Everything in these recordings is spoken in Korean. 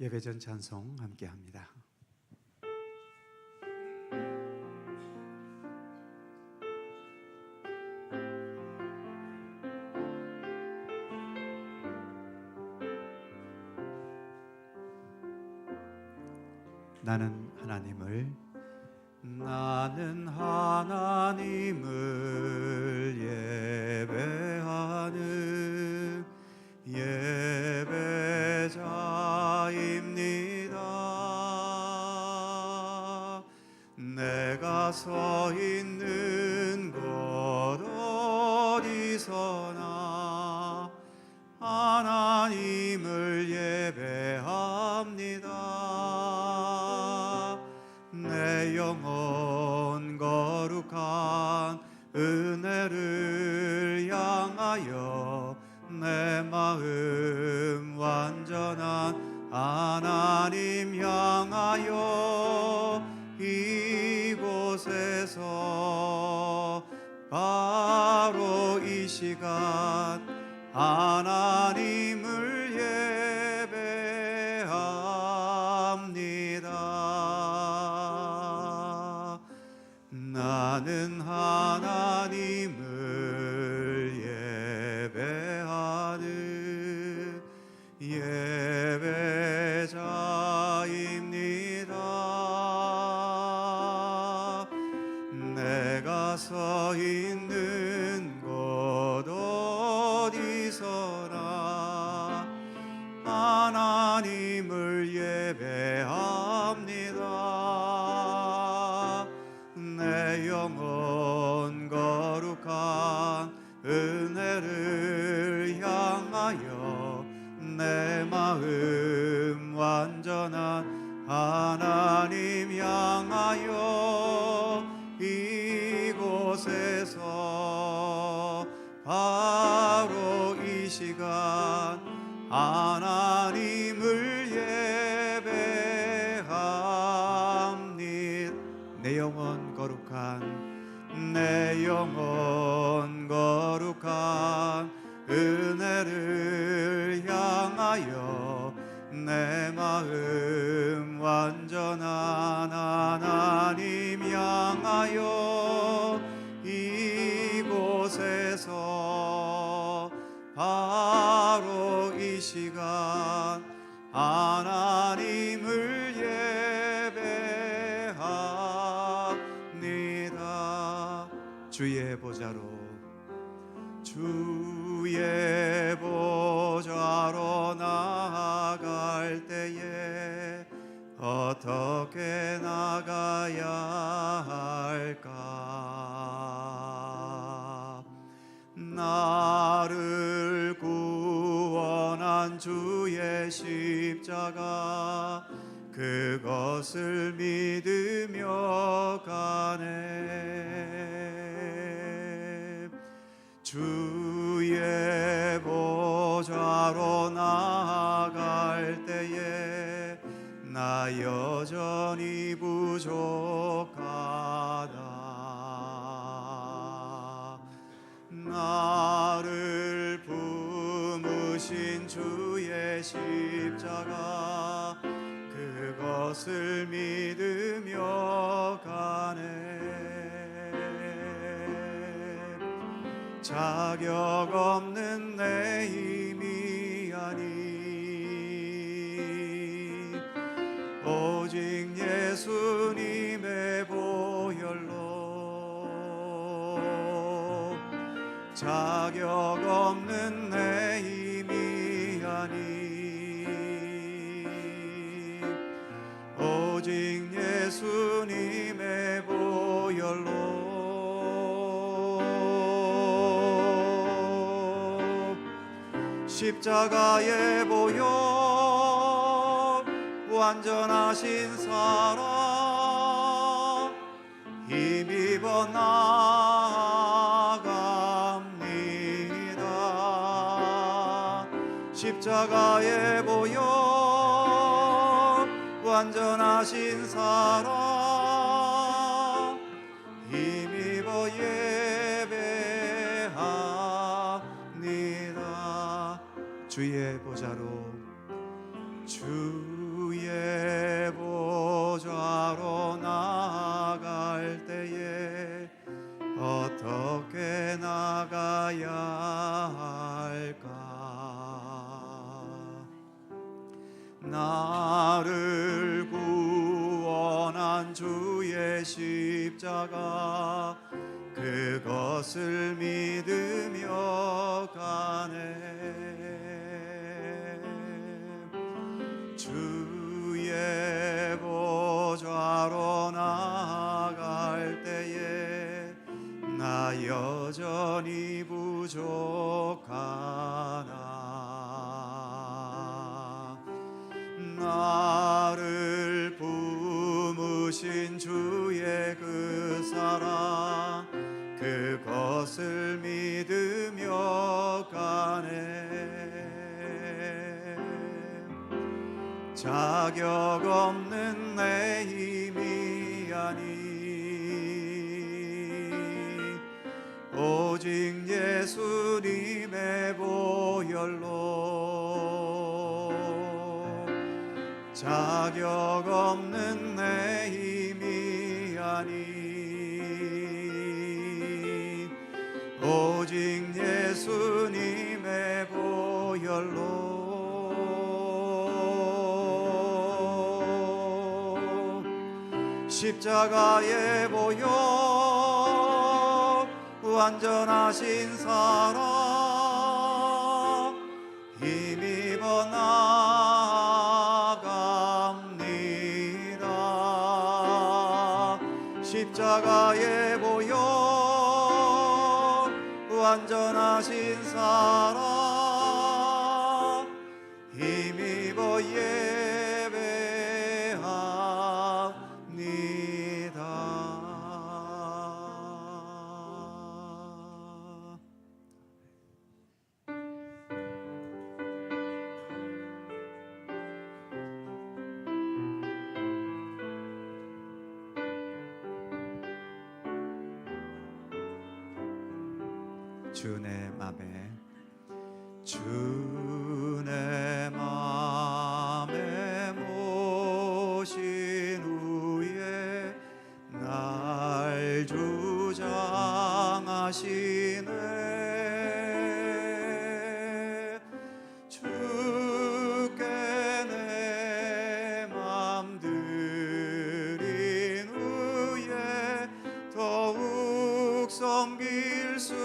예배전 찬송 함께합니다. 나는 하나님을 예배하는 예배자입니다. 내가 서 있는 곳 어디서나 하나님을 예배합니다. 내 영혼 거룩한 은혜를 향하여 내 마음 완전한 하나님 향하여 이곳에서 바로 이 시간 하나님을 예배합니다. 나는 하나님을 예배하는 예배자입니다. 내가 서 있는 곳 어디서나 하나님을 예배합니다. 내 영혼 거룩한 은혜를 향하여 내 마음 완전한 하나님 향하여 이곳에서 바로 이 시간 하나님을 예배합니다. 내 영혼 거룩한 은혜를 향하여 내 마음 완전한 하나님 향하여 이곳에서 바로 이 시간 하나님을 예배합니다. 주의 보좌로 나아갈 때에 어떻게 나가야 할까? 나를 구원한 주의 십자가 그것을 믿으며 가네. 주의 보좌로 나아갈 때에 나 여전히 부족하다. 나를 품으신 주의 십자가 그것을 믿으며 가네. 자격 없는 내 힘이 아니 오직 예수님의 보혈로 자격 없는 내 힘이 아니 오직 예수님의 보혈로 십자가의 보혈 완전하신 사랑 힘입어 나아갑니다. 십자가의 보혈 완전하신 사랑 힘입어 예배합니다. 주의 보좌로 그것을 믿으며 가네. 주의 보좌로 나아갈 때에 나 여전히 부족하나. 나를 품으신 주의 그 사랑, 그것을 믿으며 가네. 자격 없는 내 힘이 아니 오직 예수님의 보혈로. 자격 없는 내 힘이 아니 오직 예수님의 보혈로. 십자가의 보혈, 완전하신 사랑, 힘입어 나아갑니다. 십자가의 보혈, 완전하신 사랑, 힘입어 주 내 맘에, 주 내 맘에 모신 후에 날 주장하시네. 주께 내 맘 드린 후에 더욱 섬길수록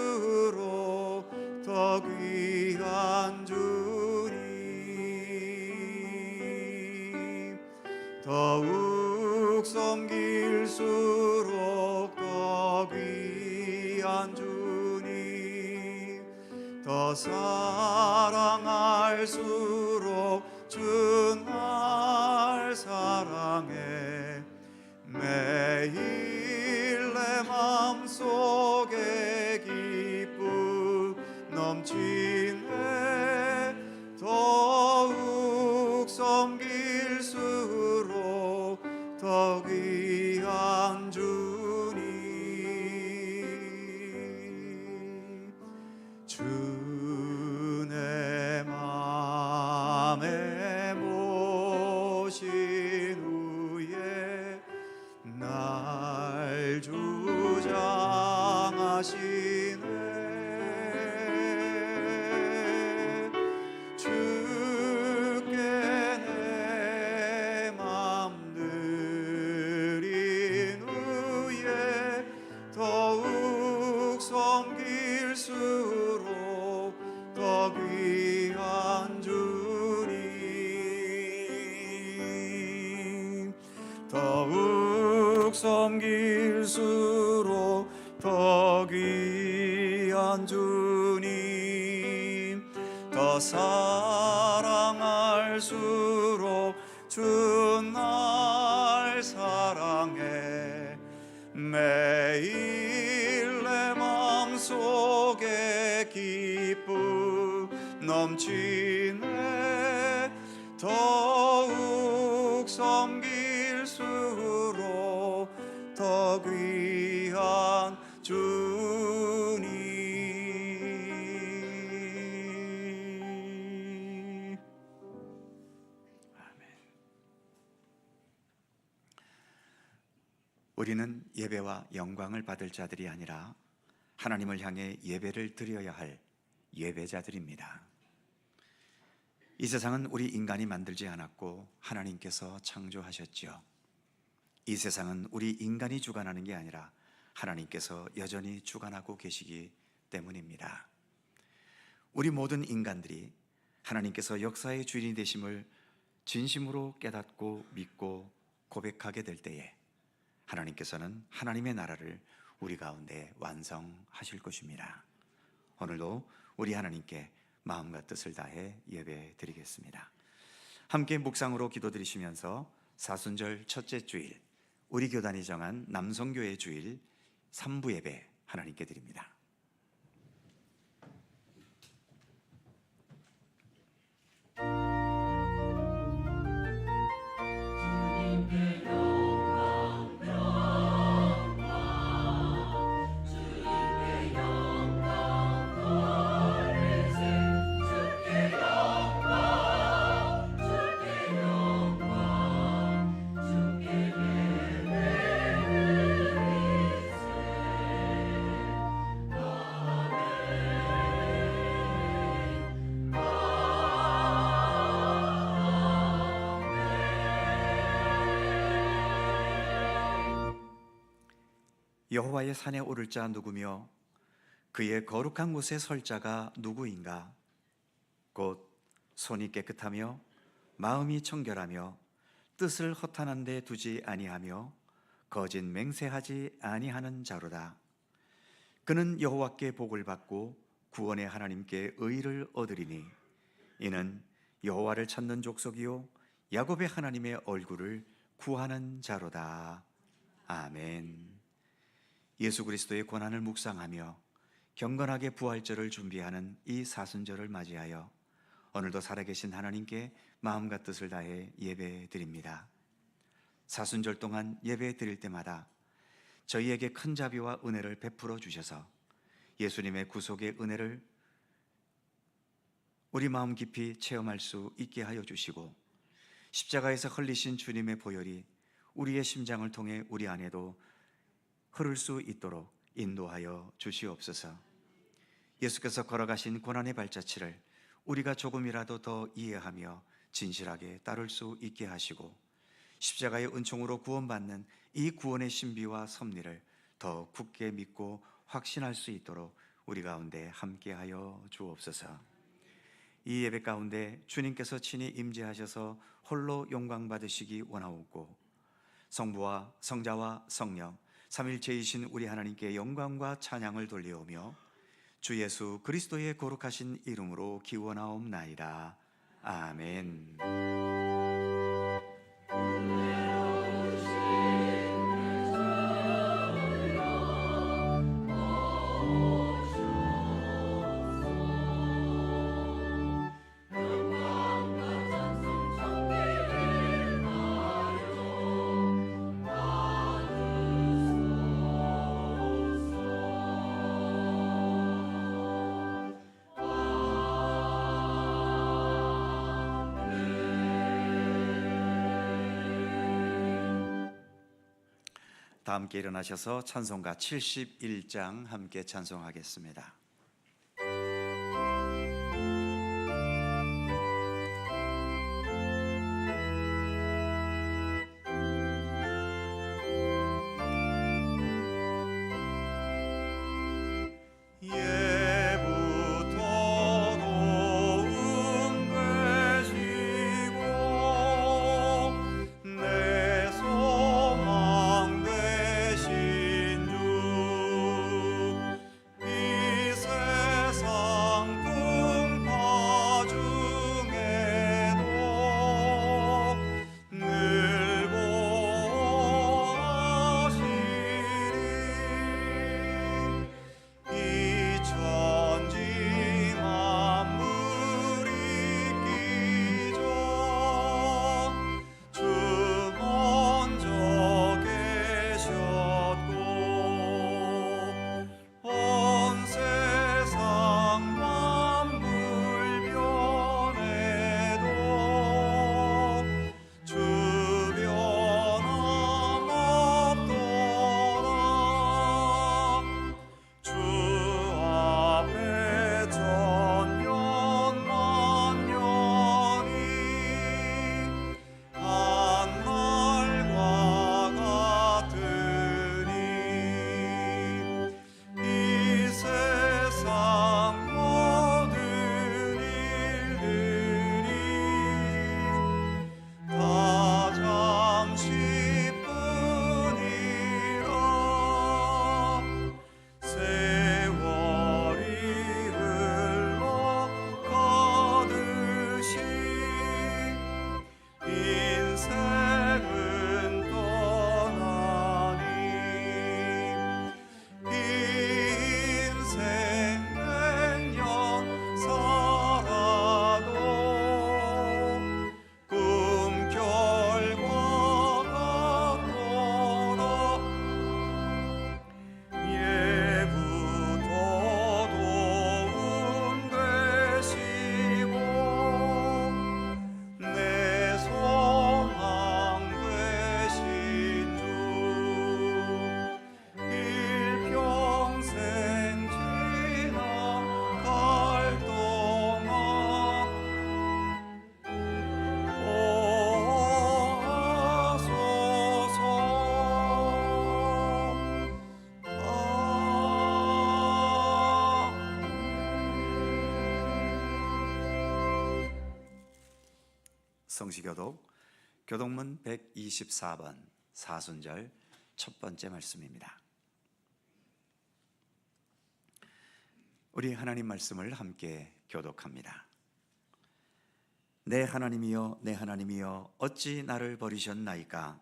더 귀한 주님, 더욱 섬길수록 더 귀한 주님, 더 사랑할수록 주 날 사랑해. 매일 내 맘속에 기쁨 넘치네. 더욱 섬길수록 더 귀한 주님, 주 내 맘에 모신 후에 날 주장하시네. 주께 내 맘 드린 후에 더욱 섬길수록 더 귀한 주님, 더욱 섬길수록 더 귀한 주님, 더 사랑할수록 주 날 사랑해. 매일 내 맘속에 기쁨 넘치네. 더욱 섬길수록 더 귀한 주님. 우리는 예배와 영광을 받을 자들이 아니라 하나님을 향해 예배를 드려야 할 예배자들입니다. 이 세상은 우리 인간이 만들지 않았고 하나님께서 창조하셨죠. 이 세상은 우리 인간이 주관하는 게 아니라 하나님께서 여전히 주관하고 계시기 때문입니다. 우리 모든 인간들이 하나님께서 역사의 주인이 되심을 진심으로 깨닫고 믿고 고백하게 될 때에 하나님께서는 하나님의 나라를 우리 가운데 완성하실 것입니다. 오늘도 우리 하나님께 마음과 뜻을 다해 예배 드리겠습니다. 함께 묵상으로 기도드리시면서 사순절 첫째 주일, 우리 교단이 정한 남성교회 주일 3부 예배 하나님께 드립니다. 여호와의 산에 오를 자 누구며 그의 거룩한 곳에 설 자가 누구인가? 곧 손이 깨끗하며 마음이 청결하며 뜻을 허탄한 데 두지 아니하며 거짓 맹세하지 아니하는 자로다. 그는 여호와께 복을 받고 구원의 하나님께 의를 얻으리니 이는 여호와를 찾는 족속이요 야곱의 하나님의 얼굴을 구하는 자로다. 아멘. 예수 그리스도의 고난을 묵상하며 경건하게 부활절을 준비하는 이 사순절을 맞이하여 오늘도 살아계신 하나님께 마음과 뜻을 다해 예배 드립니다. 사순절 동안 예배 드릴 때마다 저희에게 큰 자비와 은혜를 베풀어 주셔서 예수님의 구속의 은혜를 우리 마음 깊이 체험할 수 있게 하여 주시고 십자가에서 흘리신 주님의 보혈이 우리의 심장을 통해 우리 안에도 흐를 수 있도록 인도하여 주시옵소서. 예수께서 걸어가신 고난의 발자취를 우리가 조금이라도 더 이해하며 진실하게 따를 수 있게 하시고 십자가의 은총으로 구원받는 이 구원의 신비와 섭리를 더 굳게 믿고 확신할 수 있도록 우리 가운데 함께하여 주옵소서. 이 예배 가운데 주님께서 친히 임재하셔서 홀로 영광 받으시기 원하옵고 성부와 성자와 성령 삼일체이신 우리 하나님께 영광과 찬양을 돌려오며 주 예수 그리스도의 거룩하신 이름으로 기원하옵나이다. 아멘. 다 함께 일어나셔서 찬송가 71장 함께 찬송하겠습니다. 이 성시교독 교독문 124번 사순절 첫 번째 말씀입니다. 우리 하나님 말씀을 함께 교독합니다. 내 하나님이여, 내 하나님이여, 어찌 나를 버리셨나이까?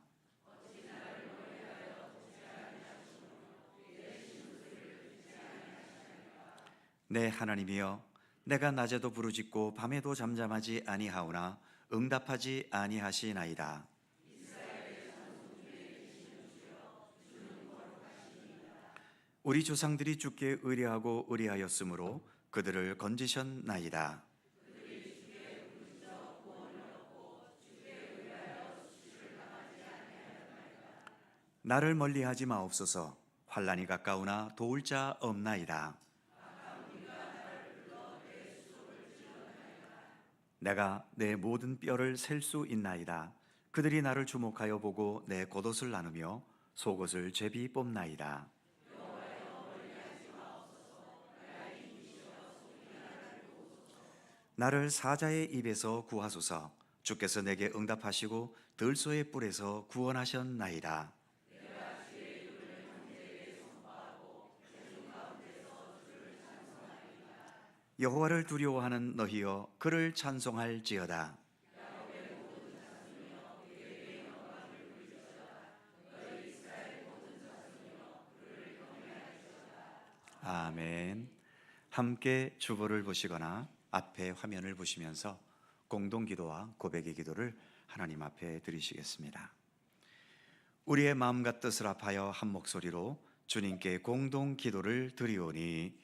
내 하나님이여, 내가 낮에도 부르짖고 밤에도 잠잠하지 아니하오나 응답하지 아니하시나이다. 우리 조상들이 주께 의뢰하고 의뢰하였으므로 그들을 건지셨나이다. 나를 멀리하지 마옵소서. 환난이 가까우나 도울 자 없나이다. 내가 내 모든 뼈를 셀 수 있나이다. 그들이 나를 주목하여 보고 내 겉옷을 나누며 속옷을 제비 뽑나이다. 나를 사자의 입에서 구하소서. 주께서 내게 응답하시고 들소의 뿔에서 구원하셨나이다. 여호와를 두려워하는 너희여, 그를 찬송할지어다. 아멘. 함께 주보를 보시거나 앞에 화면을 보시면서 공동기도와 고백의 기도를 하나님 앞에 드리시겠습니다. 우리의 마음과 뜻을 합하여 한 목소리로 주님께 공동 기도를 드리오니,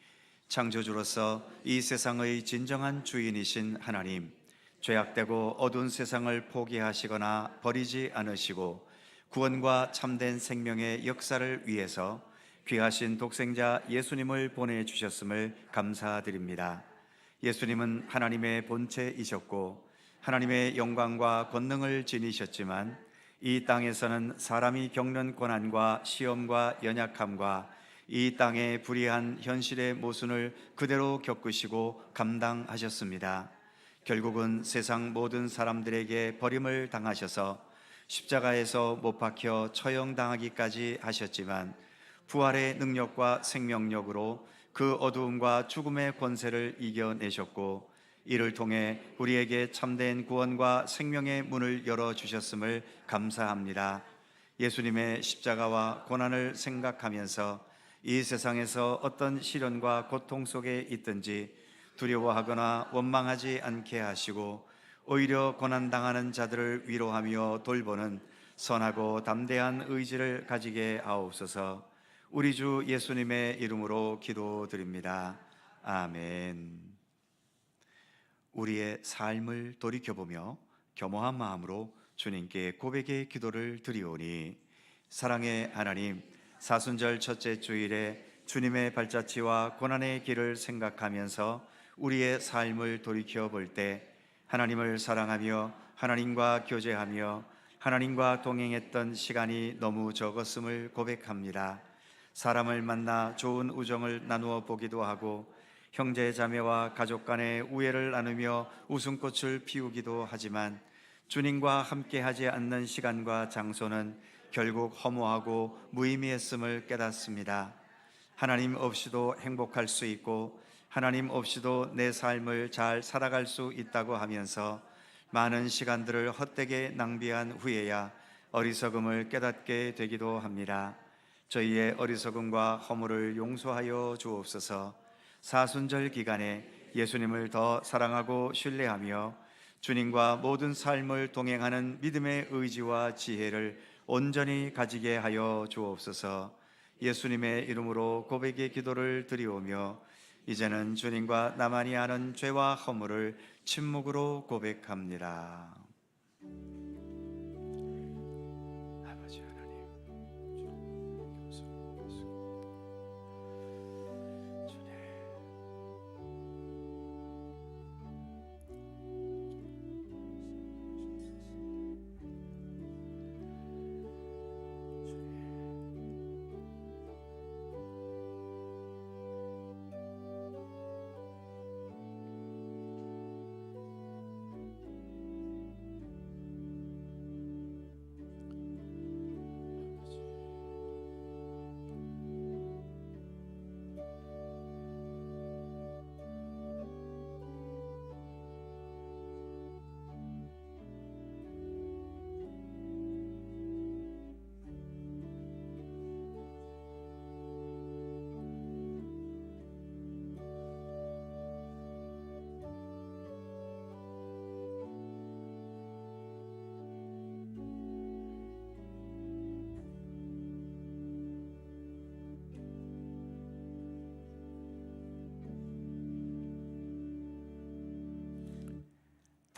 창조주로서 이 세상의 진정한 주인이신 하나님, 죄악되고 어두운 세상을 포기하시거나 버리지 않으시고 구원과 참된 생명의 역사를 위해서 귀하신 독생자 예수님을 보내주셨음을 감사드립니다. 예수님은 하나님의 본체이셨고 하나님의 영광과 권능을 지니셨지만 이 땅에서는 사람이 겪는 고난과 시험과 연약함과 이 땅의 불의한 현실의 모순을 그대로 겪으시고 감당하셨습니다. 결국은 세상 모든 사람들에게 버림을 당하셔서 십자가에서 못 박혀 처형당하기까지 하셨지만 부활의 능력과 생명력으로 그 어두움과 죽음의 권세를 이겨내셨고 이를 통해 우리에게 참된 구원과 생명의 문을 열어주셨음을 감사합니다. 예수님의 십자가와 고난을 생각하면서 이 세상에서 어떤 시련과 고통 속에 있든지 두려워하거나 원망하지 않게 하시고 오히려 고난당하는 자들을 위로하며 돌보는 선하고 담대한 의지를 가지게 하옵소서. 우리 주 예수님의 이름으로 기도드립니다. 아멘. 우리의 삶을 돌이켜보며 겸허한 마음으로 주님께 고백의 기도를 드리오니, 사랑의 하나님, 사순절 첫째 주일에 주님의 발자취와 고난의 길을 생각하면서 우리의 삶을 돌이켜볼 때 하나님을 사랑하며 하나님과 교제하며 하나님과 동행했던 시간이 너무 적었음을 고백합니다. 사람을 만나 좋은 우정을 나누어 보기도 하고 형제 자매와 가족 간의 우애를 나누며 웃음꽃을 피우기도 하지만 주님과 함께하지 않는 시간과 장소는 결국 허무하고 무의미했음을 깨닫습니다. 하나님 없이도 행복할 수 있고 하나님 없이도 내 삶을 잘 살아갈 수 있다고 하면서 많은 시간들을 헛되게 낭비한 후에야 어리석음을 깨닫게 되기도 합니다. 저희의 어리석음과 허물을 용서하여 주옵소서. 사순절 기간에 예수님을 더 사랑하고 신뢰하며 주님과 모든 삶을 동행하는 믿음의 의지와 지혜를 온전히 가지게 하여 주옵소서. 예수님의 이름으로 고백의 기도를 드리오며 이제는 주님과 나만이 아는 죄와 허물을 침묵으로 고백합니다. 아버지 하나님,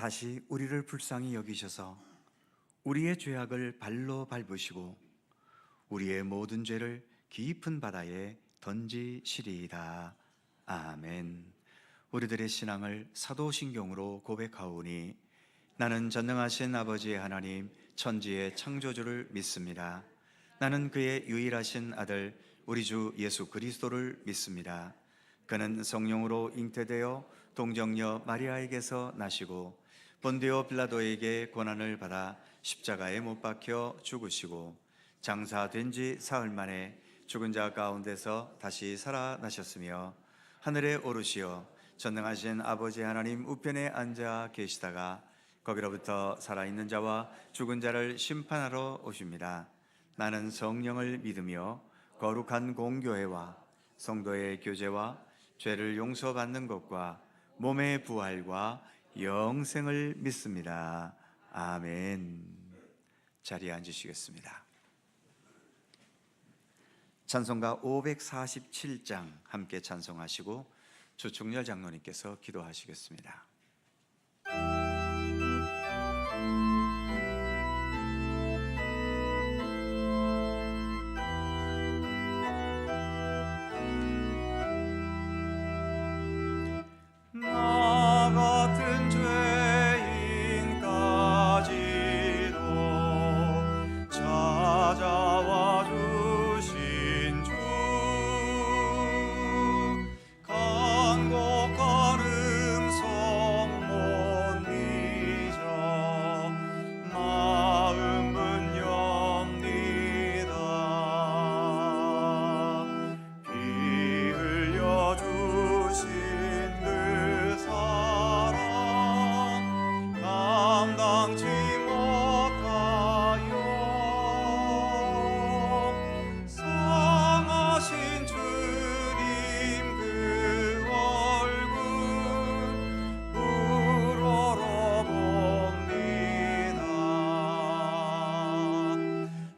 다시 우리를 불쌍히 여기셔서 우리의 죄악을 발로 밟으시고 우리의 모든 죄를 깊은 바다에 던지시리이다. 아멘. 우리들의 신앙을 사도신경으로 고백하오니 나는 전능하신 아버지의 하나님 천지의 창조주를 믿습니다. 나는 그의 유일하신 아들 우리 주 예수 그리스도를 믿습니다. 그는 성령으로 잉태되어 동정녀 마리아에게서 나시고 본디오 빌라도에게 고난을 받아 십자가에 못 박혀 죽으시고 장사된 지 사흘 만에 죽은 자 가운데서 다시 살아나셨으며 하늘에 오르시어 전능하신 아버지 하나님 우편에 앉아 계시다가 거기로부터 살아있는 자와 죽은 자를 심판하러 오십니다. 나는 성령을 믿으며 거룩한 공교회와 성도의 교제와 죄를 용서받는 것과 몸의 부활과 영생을 믿습니다. 아멘. 자리에 앉으시겠습니다. 찬송가 547장 함께 찬송하시고 조충렬 장로님께서 기도하시겠습니다. 나 같은 죄인까지도 찾아와 주신 주, 간곡한 음성 못 잊어 마음은 엽니다. 피 흘려 주신 그 사랑 감당치 못하여 상하신 주님 그 얼굴 우러러봅니다.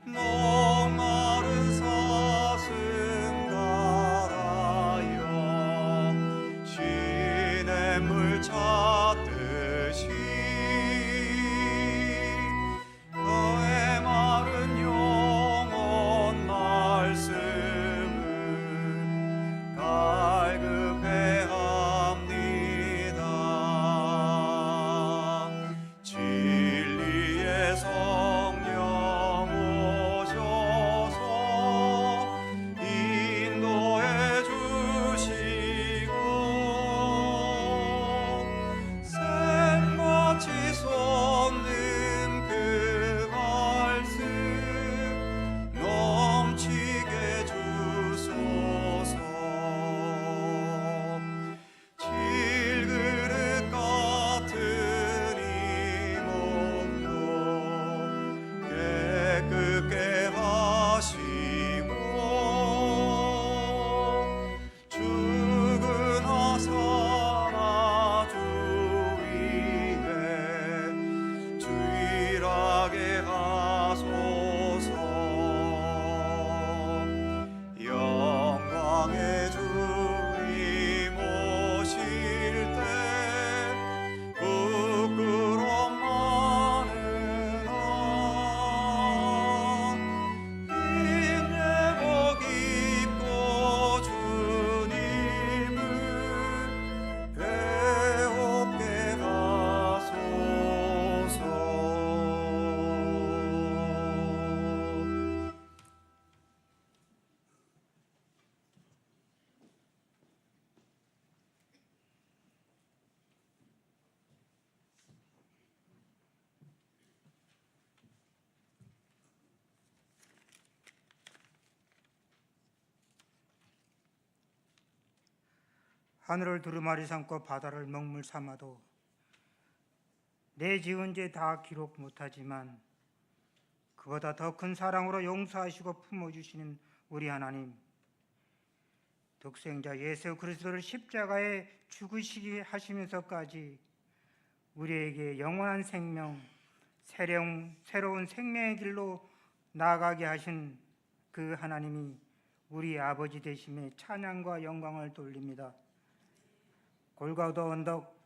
목마른 사슴 갈아요 시냇물 찾듯이 그의 마른 영혼 말씀을 갈급해합니다. 진리의 성령 오셔서 인도해 주시고 샘같이 솟는 그 말씀 넘치게 주소서. 질그릇 같은 이 몸도 깨끗게 하시고 죽은하사나 주 위에 주일하게 하소서. 영광의 주님 오실 때 부끄럼 많으나 흰 예복 입고 주님을 배웁게 하소서. 하늘을 두루마리 삼고 바다를 먹물 삼아도 내 지은 죄 다 기록 못하지만 그보다 더 큰 사랑으로 용서하시고 품어주시는 우리 하나님, 독생자 예수 그리스도를 십자가에 죽으시게 하시면서까지 우리에게 영원한 생명, 새로운 생명의 길로 나아가게 하신 그 하나님이 우리 아버지 되심에 찬양과 영광을 돌립니다. 골고다 언덕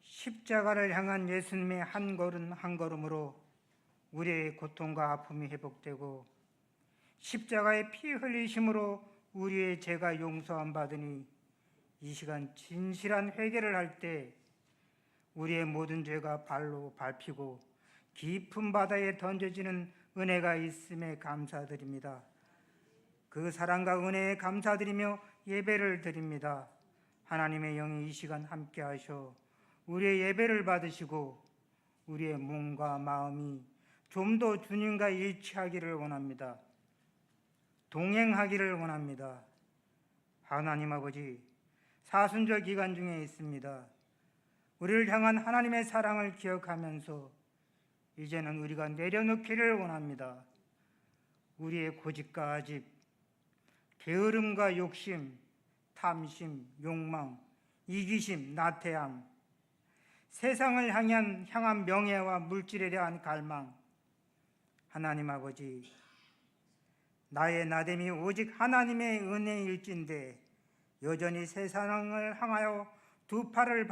십자가를 향한 예수님의 한 걸음 한 걸음으로 우리의 고통과 아픔이 회복되고 십자가의 피 흘리심으로 우리의 죄가 용서함 받으니 이 시간 진실한 회개를 할 때 우리의 모든 죄가 발로 밟히고 깊은 바다에 던져지는 은혜가 있음에 감사드립니다. 그 사랑과 은혜에 감사드리며 예배를 드립니다. 하나님의 영이 이 시간 함께 하셔 우리의 예배를 받으시고 우리의 몸과 마음이 좀 더 주님과 일치하기를 원합니다. 동행하기를 원합니다. 하나님 아버지, 사순절 기간 중에 있습니다. 우리를 향한 하나님의 사랑을 기억하면서 이제는 우리가 내려놓기를 원합니다. 우리의 고집과 아집, 게으름과 욕심, 탐심, 욕망, 이기심, 나태함, 세상을 향한 명예와 물질에 대한 갈망, 하나님 아버지, 나의 나됨이 오직 하나님의 은혜일진데 여전히 세상을 향하여 두 팔을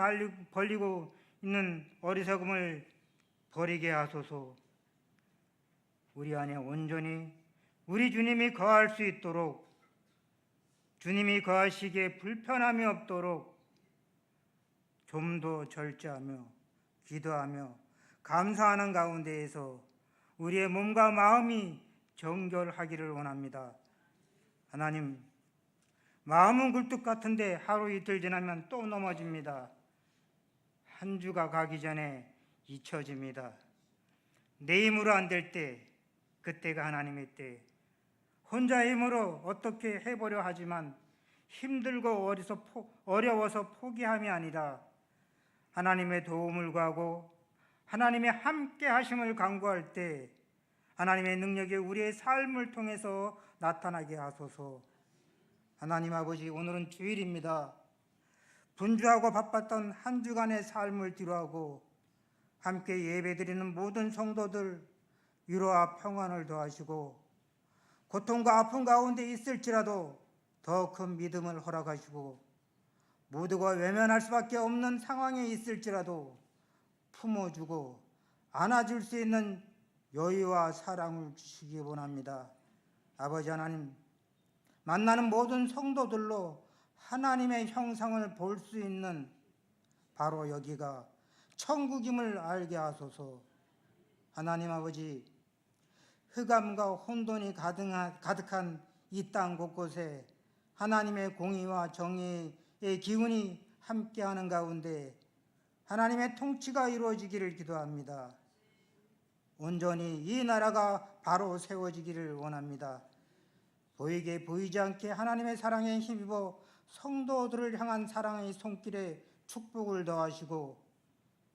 벌리고 있는 어리석음을 버리게 하소서. 우리 안에 온전히 우리 주님이 거할 수 있도록, 주님이 거하시기에 불편함이 없도록 좀 더 절제하며 기도하며 감사하는 가운데에서 우리의 몸과 마음이 정결하기를 원합니다. 하나님, 마음은 굴뚝 같은데 하루 이틀 지나면 또 넘어집니다. 한 주가 가기 전에 잊혀집니다. 내 힘으로 안 될 때, 그때가 하나님의 때. 혼자 힘으로 어떻게 해보려 하지만 힘들고 어려워서 포기함이 아니라 하나님의 도움을 구하고 하나님의 함께 하심을 간구할 때 하나님의 능력이 우리의 삶을 통해서 나타나게 하소서. 하나님 아버지, 오늘은 주일입니다. 분주하고 바빴던 한 주간의 삶을 뒤로하고 함께 예배드리는 모든 성도들 위로와 평안을 더하시고 고통과 아픔 가운데 있을지라도 더 큰 믿음을 허락하시고 모두가 외면할 수밖에 없는 상황에 있을지라도 품어주고 안아줄 수 있는 여유와 사랑을 주시기 원합니다. 아버지 하나님, 만나는 모든 성도들로 하나님의 형상을 볼 수 있는 바로 여기가 천국임을 알게 하소서. 하나님 아버지, 흑암과 혼돈이 가득한 이 땅 곳곳에 하나님의 공의와 정의의 기운이 함께하는 가운데 하나님의 통치가 이루어지기를 기도합니다. 온전히 이 나라가 바로 세워지기를 원합니다. 보이게 보이지 않게 하나님의 사랑에 힘입어 성도들을 향한 사랑의 손길에 축복을 더하시고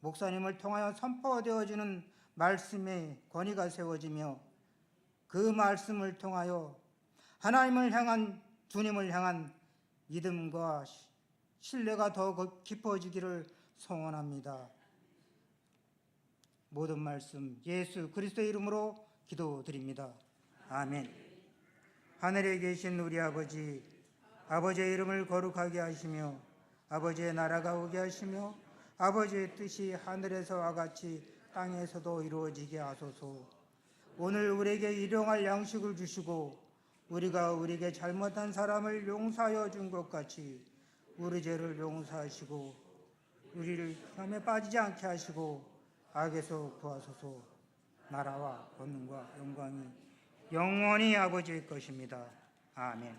목사님을 통하여 선포되어지는 말씀의 권위가 세워지며 그 말씀을 통하여 하나님을 향한, 주님을 향한 믿음과 신뢰가 더 깊어지기를 소원합니다. 모든 말씀 예수 그리스도의 이름으로 기도드립니다. 아멘. 하늘에 계신 우리 아버지, 아버지의 이름을 거룩하게 하시며 아버지의 나라가 오게 하시며 아버지의 뜻이 하늘에서와 같이 땅에서도 이루어지게 하소서. 오늘 우리에게 일용할 양식을 주시고 우리가 우리에게 잘못한 사람을 용서하여 준 것 같이 우리 죄를 용서하시고 우리를 시험에 빠지지 않게 하시고 악에서 구하소서. 나라와 권능과 영광이 영원히 아버지의 것입니다. 아멘.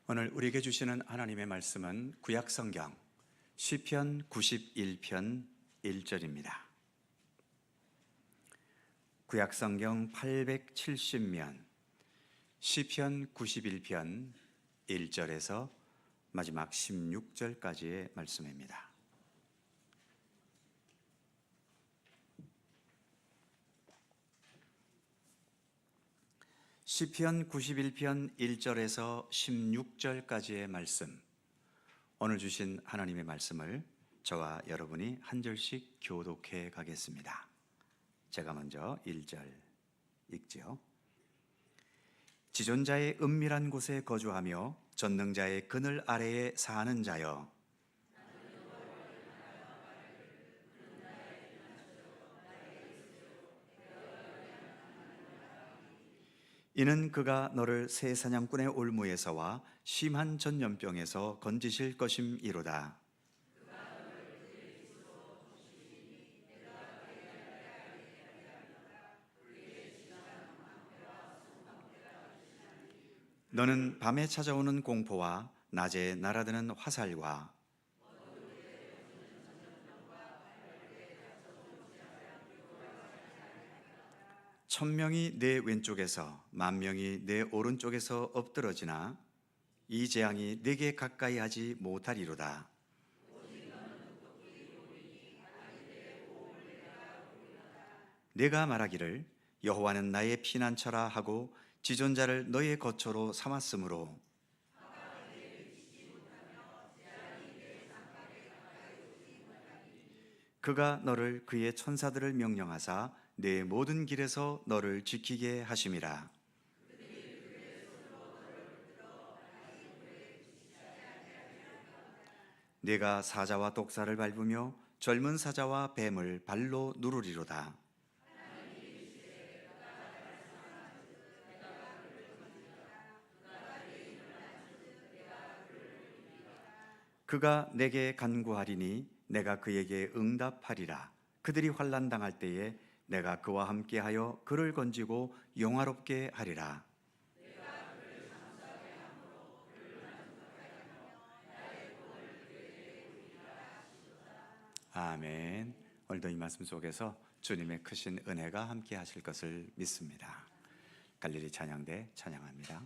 오늘 우리에게 주시는 하나님의 말씀은 구약성경 시편 91편 1절입니다. 구약성경 870면 시편 91편 1절에서 마지막 16절까지의 말씀입니다. 시편 91편 1절에서 16절까지의 말씀, 오늘 주신 하나님의 말씀을 저와 여러분이 한 절씩 교독해 가겠습니다. 제가 먼저 1절 읽지요. 지존자의 은밀한 곳에 거주하며 전능자의 그늘 아래에 사는 자여, 이는 그가 너를 새 사냥꾼의 올무에서와 심한 전염병에서 건지실 것임이로다. 너는 밤에 찾아오는 공포와 낮에 날아드는 화살과 천명이 내 왼쪽에서 만명이 내 오른쪽에서 엎드러지나 이 재앙이 내게 가까이 하지 못하리로다. 내가 말하기를 여호와는 나의 피난처라 하고 지존자를 너의 거처로 삼았으므로 그가 너를 그의 천사들을 명령하사 내 모든 길에서 너를 지키게 하심이라. 내가 사자와 독사를 밟으며 젊은 사자와 뱀을 발로 누르리로다. 그가 내게 간구하리니 내가 그에게 응답하리라. 그들이 환난 당할 때에 내가 그와 함께하여 그를 건지고 영화롭게 하리라. 아멘. 오늘도 이 말씀 속에서 주님의 크신 은혜가 함께 하실 것을 믿습니다. 갈릴리 찬양대 찬양합니다.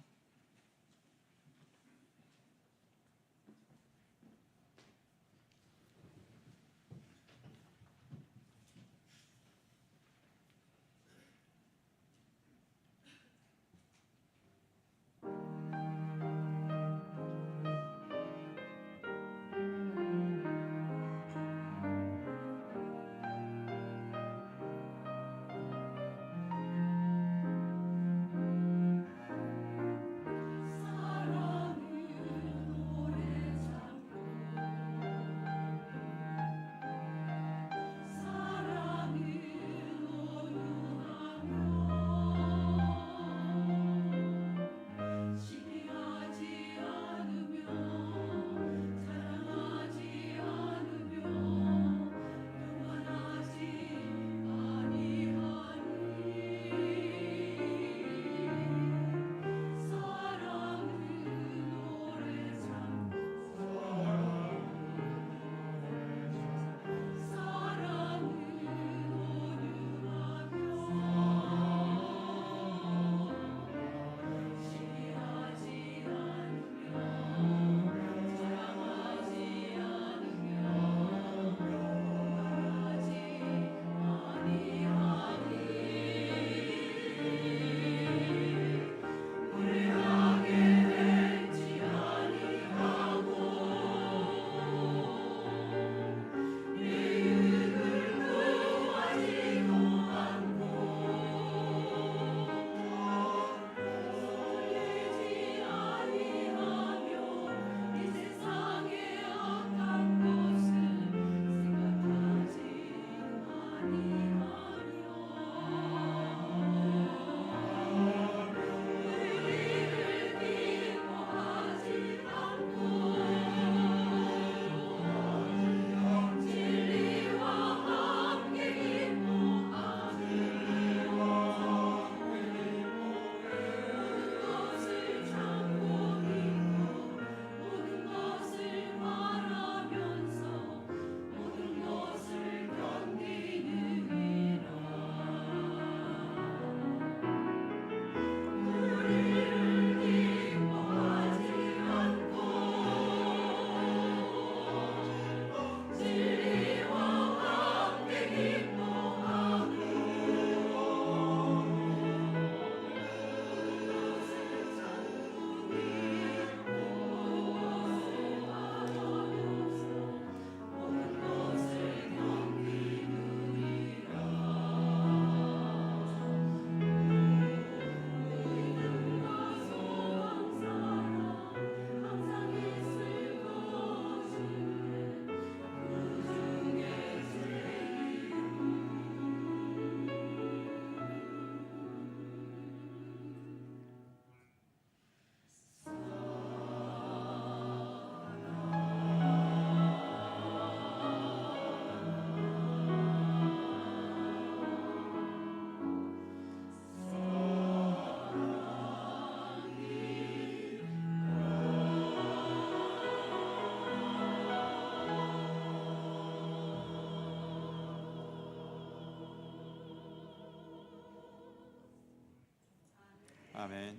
아멘.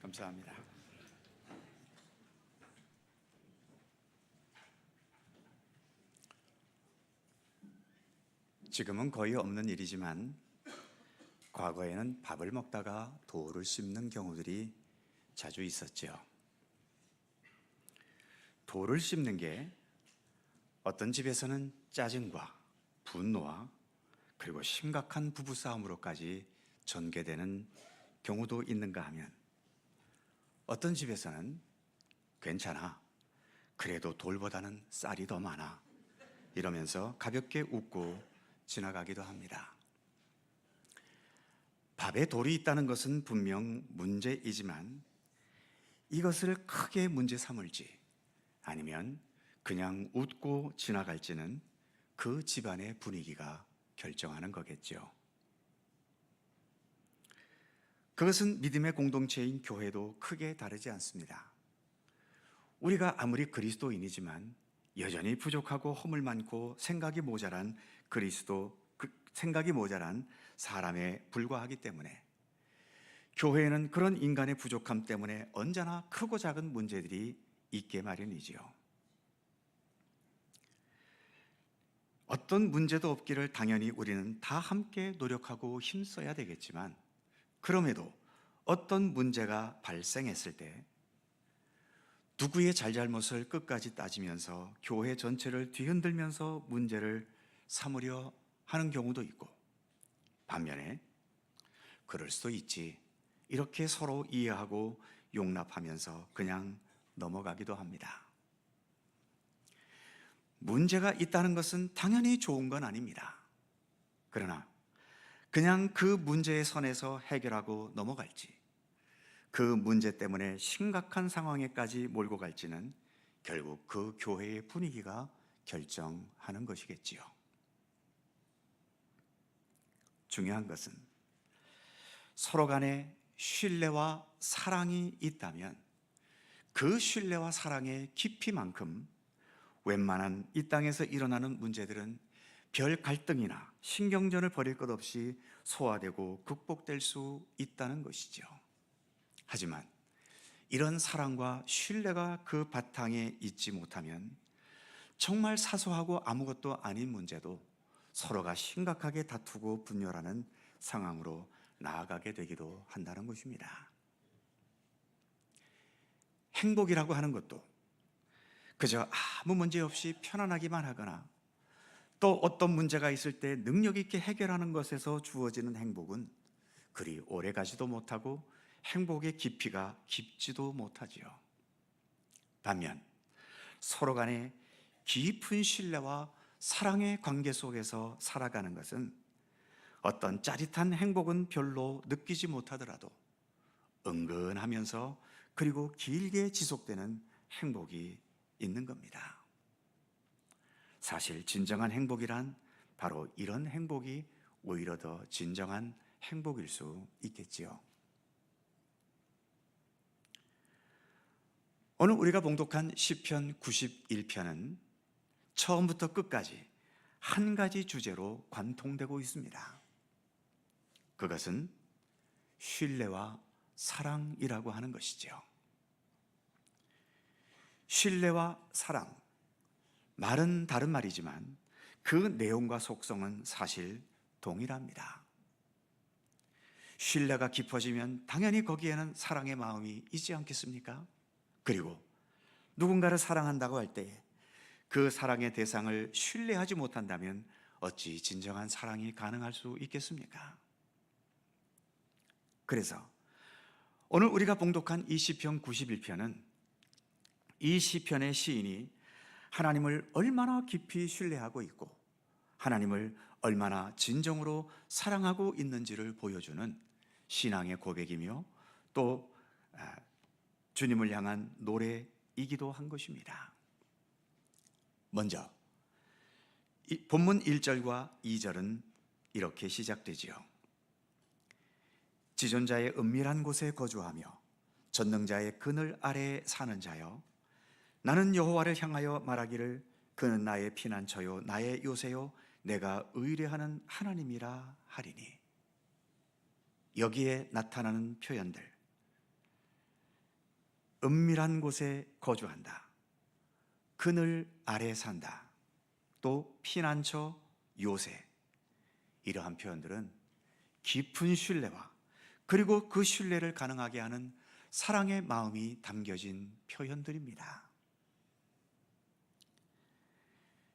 감사합니다. 지금은 거의 없는 일이지만 과거에는 밥을 먹다가 돌을 씹는 경우들이 자주 있었죠. 돌을 씹는 게 어떤 집에서는 짜증과 분노와 그리고 심각한 부부싸움으로까지 전개되는 경우도 있는가 하면 어떤 집에서는 괜찮아, 그래도 돌보다는 쌀이 더 많아 이러면서 가볍게 웃고 지나가기도 합니다. 밥에 돌이 있다는 것은 분명 문제이지만 이것을 크게 문제 삼을지 아니면 그냥 웃고 지나갈지는 그 집안의 분위기가 결정하는 거겠죠. 그것은 믿음의 공동체인 교회도 크게 다르지 않습니다. 우리가 아무리 그리스도인이지만 여전히 부족하고 허물 많고 생각이 모자란 사람에 불과하기 때문에 교회에는 그런 인간의 부족함 때문에 언제나 크고 작은 문제들이 있게 마련이지요. 어떤 문제도 없기를 당연히 우리는 다 함께 노력하고 힘써야 되겠지만 그럼에도 어떤 문제가 발생했을 때 누구의 잘잘못을 끝까지 따지면서 교회 전체를 뒤흔들면서 문제를 삼으려 하는 경우도 있고 반면에 그럴 수도 있지 이렇게 서로 이해하고 용납하면서 그냥 넘어가기도 합니다. 문제가 있다는 것은 당연히 좋은 건 아닙니다. 그러나 그냥 그 문제의 선에서 해결하고 넘어갈지 그 문제 때문에 심각한 상황에까지 몰고 갈지는 결국 그 교회의 분위기가 결정하는 것이겠지요. 중요한 것은 서로 간에 신뢰와 사랑이 있다면 그 신뢰와 사랑의 깊이만큼 웬만한 이 땅에서 일어나는 문제들은 별 갈등이나 신경전을 벌일 것 없이 소화되고 극복될 수 있다는 것이죠. 하지만 이런 사랑과 신뢰가 그 바탕에 있지 못하면 정말 사소하고 아무것도 아닌 문제도 서로가 심각하게 다투고 분열하는 상황으로 나아가게 되기도 한다는 것입니다. 행복이라고 하는 것도 그저 아무 문제 없이 편안하기만 하거나 또 어떤 문제가 있을 때 능력 있게 해결하는 것에서 주어지는 행복은 그리 오래 가지도 못하고 행복의 깊이가 깊지도 못하지요. 반면 서로 간에 깊은 신뢰와 사랑의 관계 속에서 살아가는 것은 어떤 짜릿한 행복은 별로 느끼지 못하더라도 은근하면서 그리고 길게 지속되는 행복이 있는 겁니다. 사실 진정한 행복이란 바로 이런 행복이 오히려 더 진정한 행복일 수 있겠지요. 오늘 우리가 봉독한 시편 91편은 처음부터 끝까지 한 가지 주제로 관통되고 있습니다. 그것은 신뢰와 사랑이라고 하는 것이죠. 신뢰와 사랑, 말은 다른 말이지만 그 내용과 속성은 사실 동일합니다. 신뢰가 깊어지면 당연히 거기에는 사랑의 마음이 있지 않겠습니까? 그리고 누군가를 사랑한다고 할 때 그 사랑의 대상을 신뢰하지 못한다면 어찌 진정한 사랑이 가능할 수 있겠습니까? 그래서 오늘 우리가 봉독한 이 시편 91편은 이 시편의 시인이 하나님을 얼마나 깊이 신뢰하고 있고 하나님을 얼마나 진정으로 사랑하고 있는지를 보여주는 신앙의 고백이며 또 주님을 향한 노래이기도 한 것입니다. 먼저 본문 1절과 2절은 이렇게 시작되지요. 지존자의 은밀한 곳에 거주하며 전능자의 그늘 아래에 사는 자여, 나는 여호와를 향하여 말하기를 그는 나의 피난처요 나의 요새요 내가 의뢰하는 하나님이라 하리니. 여기에 나타나는 표현들, 은밀한 곳에 거주한다. 그늘 아래 산다. 또 피난처 요새. 이러한 표현들은 깊은 신뢰와 그리고 그 신뢰를 가능하게 하는 사랑의 마음이 담겨진 표현들입니다.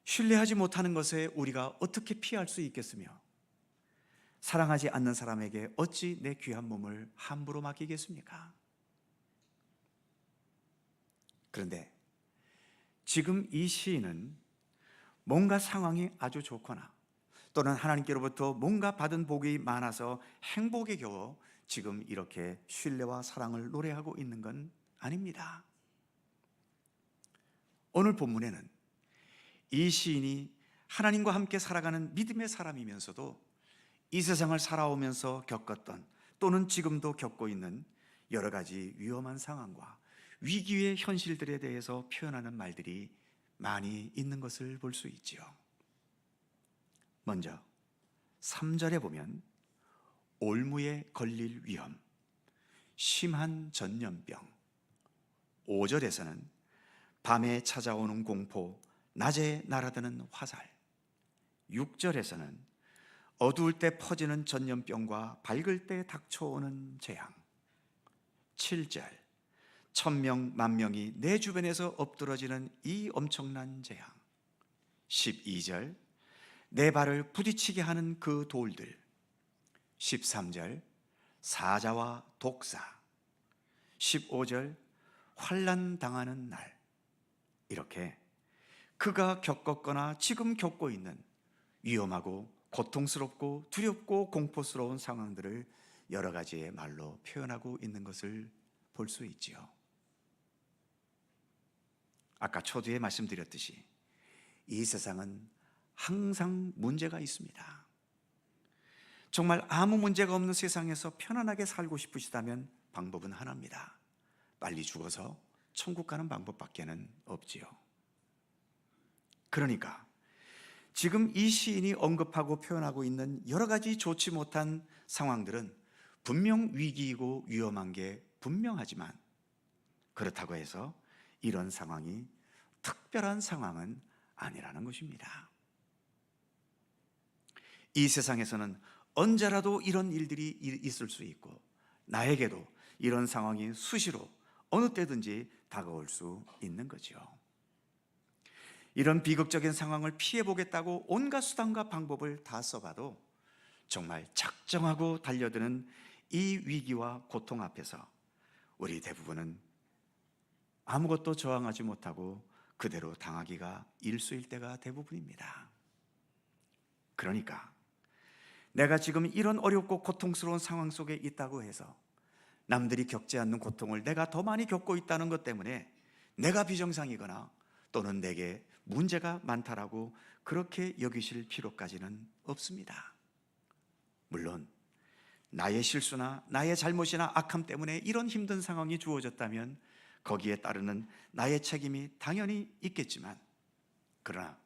신뢰하지 못하는 것에 우리가 어떻게 피할 수 있겠으며 사랑하지 않는 사람에게 어찌 내 귀한 몸을 함부로 맡기겠습니까? 그런데 지금 이 시인은 뭔가 상황이 아주 좋거나 또는 하나님께로부터 뭔가 받은 복이 많아서 행복에 겨워 지금 이렇게 신뢰와 사랑을 노래하고 있는 건 아닙니다. 오늘 본문에는 이 시인이 하나님과 함께 살아가는 믿음의 사람이면서도 이 세상을 살아오면서 겪었던 또는 지금도 겪고 있는 여러 가지 위험한 상황과 위기의 현실들에 대해서 표현하는 말들이 많이 있는 것을 볼 수 있지요. 먼저 3절에 보면 올무에 걸릴 위험, 심한 전염병, 5절에서는 밤에 찾아오는 공포, 낮에 날아드는 화살, 6절에서는 어두울 때 퍼지는 전염병과 밝을 때 닥쳐오는 재앙, 7절 1000명, 10,000명이 내 주변에서 엎드러지는 이 엄청난 재앙, 12절 내 발을 부딪히게 하는 그 돌들, 13절 사자와 독사, 15절 환난 당하는 날. 이렇게 그가 겪었거나 지금 겪고 있는 위험하고 고통스럽고 두렵고 공포스러운 상황들을 여러 가지의 말로 표현하고 있는 것을 볼 수 있지요. 아까 초두에 말씀드렸듯이 이 세상은 항상 문제가 있습니다. 정말 아무 문제가 없는 세상에서 편안하게 살고 싶으시다면 방법은 하나입니다. 빨리 죽어서 천국 가는 방법밖에는 없지요. 그러니까 지금 이 시인이 언급하고 표현하고 있는 여러 가지 좋지 못한 상황들은 분명 위기이고 위험한 게 분명하지만 그렇다고 해서 이런 상황이 특별한 상황은 아니라는 것입니다. 이 세상에서는 언제라도 이런 일들이 있을 수 있고 나에게도 이런 상황이 수시로 어느 때든지 다가올 수 있는 거죠. 이런 비극적인 상황을 피해보겠다고 온갖 수단과 방법을 다 써봐도 정말 작정하고 달려드는 이 위기와 고통 앞에서 우리 대부분은 아무것도 저항하지 못하고 그대로 당하기가 일쑤일 때가 대부분입니다. 그러니까 내가 지금 이런 어렵고 고통스러운 상황 속에 있다고 해서 남들이 겪지 않는 고통을 내가 더 많이 겪고 있다는 것 때문에 내가 비정상이거나 또는 내게 문제가 많다라고 그렇게 여기실 필요까지는 없습니다. 물론 나의 실수나 나의 잘못이나 악함 때문에 이런 힘든 상황이 주어졌다면 거기에 따르는 나의 책임이 당연히 있겠지만 그러나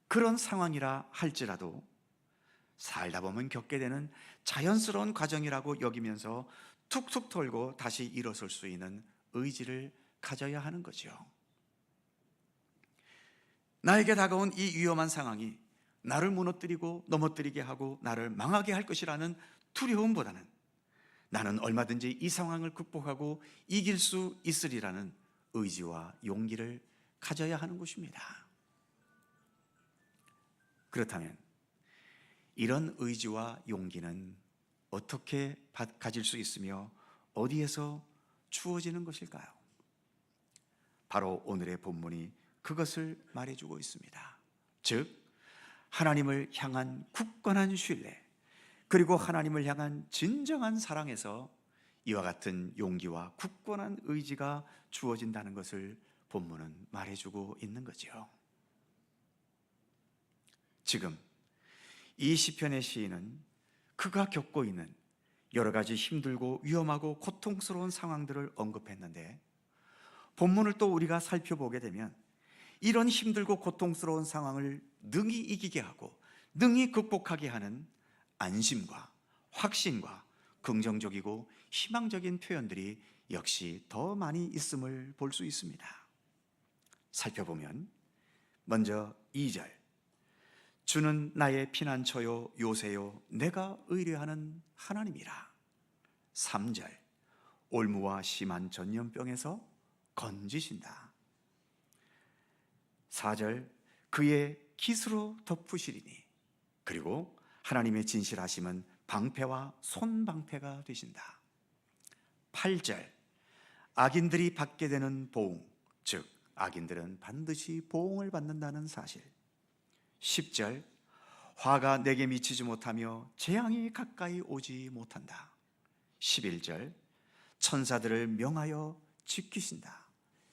그런 상황이라 할지라도 살다 보면 겪게 되는 자연스러운 과정이라고 여기면서 툭툭 털고 다시 일어설 수 있는 의지를 가져야 하는 거죠. 나에게 다가온 이 위험한 상황이 나를 무너뜨리고 넘어뜨리게 하고 나를 망하게 할 것이라는 두려움보다는 나는 얼마든지 이 상황을 극복하고 이길 수 있으리라는 의지와 용기를 가져야 하는 것입니다. 그렇다면 이런 의지와 용기는 어떻게 가질 수 있으며 어디에서 주어지는 것일까요? 바로 오늘의 본문이 그것을 말해주고 있습니다. 즉 하나님을 향한 굳건한 신뢰 그리고 하나님을 향한 진정한 사랑에서 이와 같은 용기와 굳건한 의지가 주어진다는 것을 본문은 말해주고 있는 거죠. 지금 이 시편의 시인은 그가 겪고 있는 여러 가지 힘들고 위험하고 고통스러운 상황들을 언급했는데 본문을 또 우리가 살펴보게 되면 이런 힘들고 고통스러운 상황을 능히 이기게 하고 능히 극복하게 하는 안심과 확신과 긍정적이고 희망적인 표현들이 역시 더 많이 있음을 볼 수 있습니다. 살펴보면 먼저 2절, 주는 나의 피난처요 요새요 내가 의뢰하는 하나님이라. 3절, 올무와 심한 전염병에서 건지신다. 4절, 그의 깃으로 덮으시리니. 그리고 하나님의 진실하심은 방패와 손방패가 되신다. 8절, 악인들이 받게 되는 보응, 즉 악인들은 반드시 보응을 받는다는 사실. 10절, 화가 내게 미치지 못하며 재앙이 가까이 오지 못한다. 11절, 천사들을 명하여 지키신다.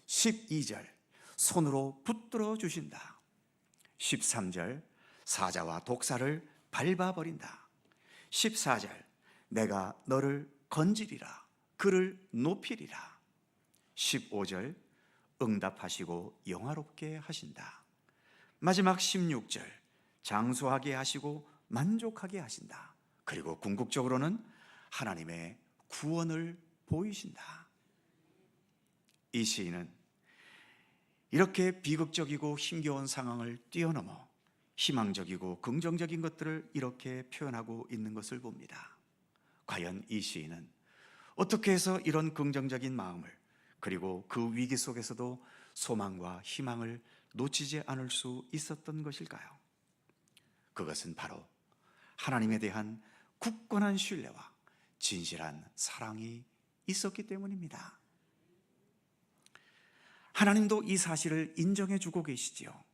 12절, 손으로 붙들어 주신다. 13절, 사자와 독사를 밟아버린다. 14절, 내가 너를 건지리라, 그를 높이리라. 15절, 응답하시고 영화롭게 하신다. 마지막 16절, 장수하게 하시고 만족하게 하신다. 그리고 궁극적으로는 하나님의 구원을 보이신다. 이 시인은 이렇게 비극적이고 힘겨운 상황을 뛰어넘어 희망적이고 긍정적인 것들을 이렇게 표현하고 있는 것을 봅니다. 과연 이 시인은 어떻게 해서 이런 긍정적인 마음을, 그리고 그 위기 속에서도 소망과 희망을 놓치지 않을 수 있었던 것일까요? 그것은 바로 하나님에 대한 굳건한 신뢰와 진실한 사랑이 있었기 때문입니다. 하나님도 이 사실을 인정해 주고 계시지요.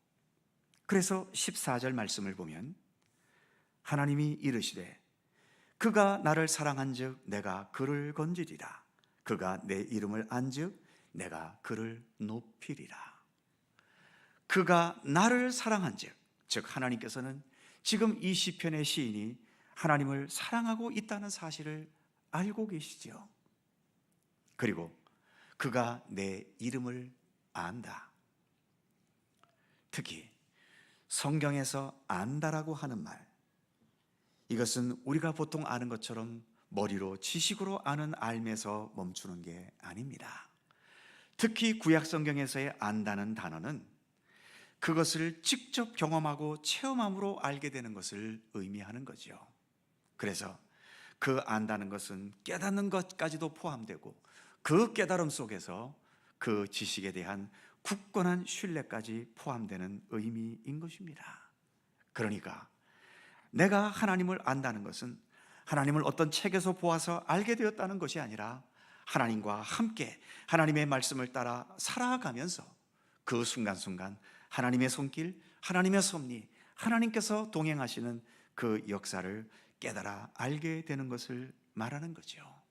그래서 14절 말씀을 보면 하나님이 이르시되 그가 나를 사랑한즉 내가 그를 건지리라. 그가 내 이름을 안즉 내가 그를 높이리라. 그가 나를 사랑한즉, 즉 하나님께서는 지금 이 시편의 시인이 하나님을 사랑하고 있다는 사실을 알고 계시지요. 그리고 그가 내 이름을 안다. 특히 성경에서 안다라고 하는 말, 이것은 우리가 보통 아는 것처럼 머리로 지식으로 아는 알면서 멈추는 게 아닙니다. 특히 구약 성경에서의 안다는 단어는 그것을 직접 경험하고 체험함으로 알게 되는 것을 의미하는 거죠. 그래서 그 안다는 것은 깨닫는 것까지도 포함되고 그 깨달음 속에서 그 지식에 대한 굳건한 신뢰까지 포함되는 의미인 것입니다. 그러니까 내가 하나님을 안다는 것은 하나님을 어떤 책에서 보아서 알게 되었다는 것이 아니라 하나님과 함께 하나님의 말씀을 따라 살아가면서 그 순간순간 하나님의 손길, 하나님의 섭리, 하나님께서 동행하시는 그 역사를 깨달아 알게 되는 것을 말하는 거죠.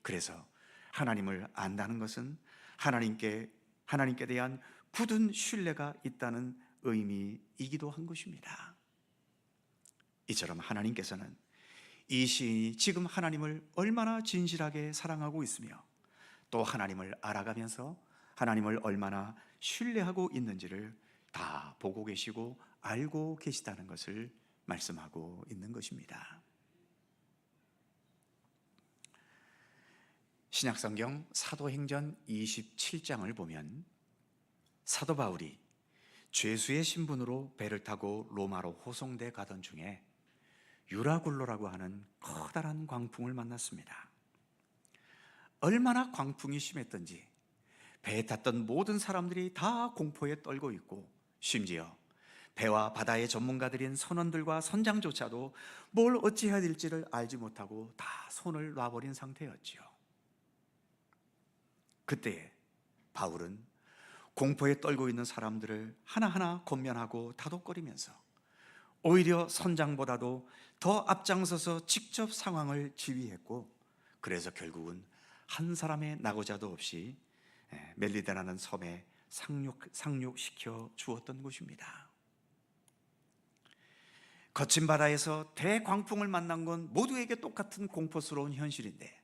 그래서 하나님을 안다는 것은 하나님께 대한 굳은 신뢰가 있다는 의미이기도 한 것입니다. 이처럼 하나님께서는 이 시인이 지금 하나님을 얼마나 진실하게 사랑하고 있으며 또 하나님을 알아가면서 하나님을 얼마나 신뢰하고 있는지를 다 보고 계시고 알고 계시다는 것을 말씀하고 있는 것입니다. 신약성경 사도행전 27장을 보면 사도 바울이 죄수의 신분으로 배를 타고 로마로 호송돼 가던 중에 유라굴로라고 하는 커다란 광풍을 만났습니다. 얼마나 광풍이 심했던지 배에 탔던 모든 사람들이 다 공포에 떨고 있고, 심지어 배와 바다의 전문가들인 선원들과 선장조차도 뭘 어찌해야 될지를 알지 못하고 다 손을 놔버린 상태였지요. 그때 바울은 공포에 떨고 있는 사람들을 하나하나 권면하고 다독거리면서 오히려 선장보다도 더 앞장서서 직접 상황을 지휘했고, 그래서 결국은 한 사람의 낙오자도 없이 멜리데라는 섬에 상륙시켜 주었던 것입니다. 거친 바다에서 대광풍을 만난 건 모두에게 똑같은 공포스러운 현실인데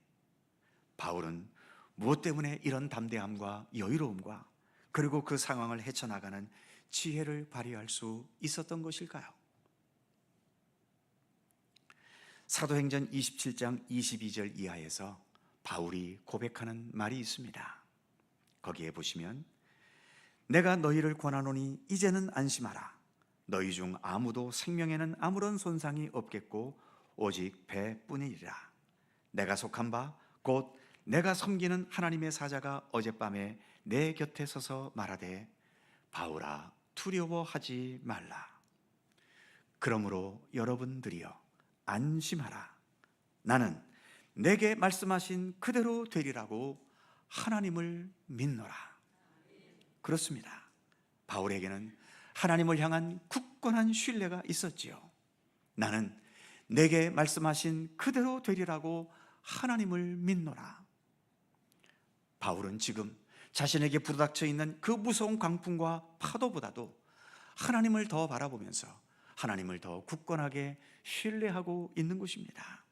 바울은 무엇 때문에 이런 담대함과 여유로움과 그리고 그 상황을 헤쳐나가는 지혜를 발휘할 수 있었던 것일까요? 사도행전 27장 22절 이하에서 바울이 고백하는 말이 있습니다. 거기에 보시면 내가 너희를 권하노니 이제는 안심하라. 너희 중 아무도 생명에는 아무런 손상이 없겠고 오직 배뿐이리라. 내가 속한 바 곧 내가 섬기는 하나님의 사자가 어젯밤에 내 곁에 서서 말하되 바울아 두려워하지 말라. 그러므로 여러분들이여 안심하라. 나는 내게 말씀하신 그대로 되리라고 하나님을 믿노라. 그렇습니다. 바울에게는 하나님을 향한 굳건한 신뢰가 있었지요. 나는 내게 말씀하신 그대로 되리라고 하나님을 믿노라. 바울은 지금 자신에게 부닥쳐 있는 그 무서운 광풍과 파도보다도 하나님을 더 바라보면서 하나님을 더 굳건하게 신뢰하고 있는 것입니다.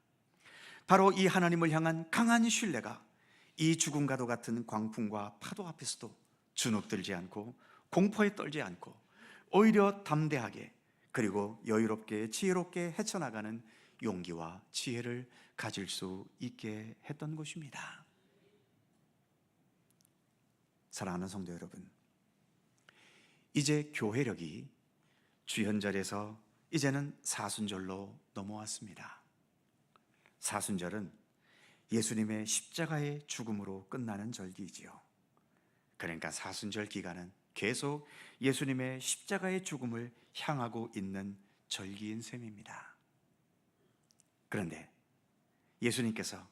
바로 이 하나님을 향한 강한 신뢰가 이 죽음과도 같은 광풍과 파도 앞에서도 주눅들지 않고 공포에 떨지 않고 오히려 담대하게 그리고 여유롭게 지혜롭게 헤쳐나가는 용기와 지혜를 가질 수 있게 했던 것입니다. 사랑하는 성도 여러분, 이제 교회력이 주현절에서 이제는 사순절로 넘어왔습니다. 사순절은 예수님의 십자가의 죽음으로 끝나는 절기이지요. 그러니까 사순절 기간은 계속 예수님의 십자가의 죽음을 향하고 있는 절기인 셈입니다. 그런데 예수님께서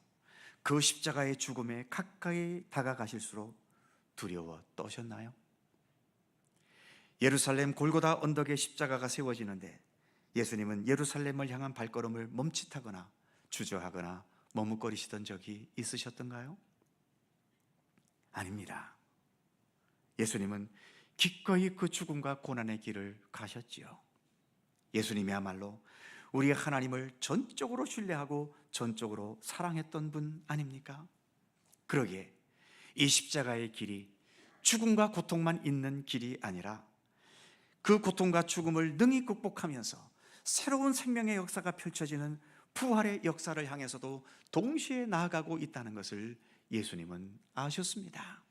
그 십자가의 죽음에 가까이 다가가실수록 두려워 떠셨나요? 예루살렘 골고다 언덕에 십자가가 세워지는데 예수님은 예루살렘을 향한 발걸음을 멈칫하거나 주저하거나 머뭇거리시던 적이 있으셨던가요? 아닙니다. 예수님은 기꺼이 그 죽음과 고난의 길을 가셨지요. 예수님이야말로 우리 하나님을 전적으로 신뢰하고 전적으로 사랑했던 분 아닙니까? 그러기에 이 십자가의 길이 죽음과 고통만 있는 길이 아니라 그 고통과 죽음을 능히 극복하면서 새로운 생명의 역사가 펼쳐지는 부활의 역사를 향해서도 동시에 나아가고 있다는 것을 예수님은 아셨습니다.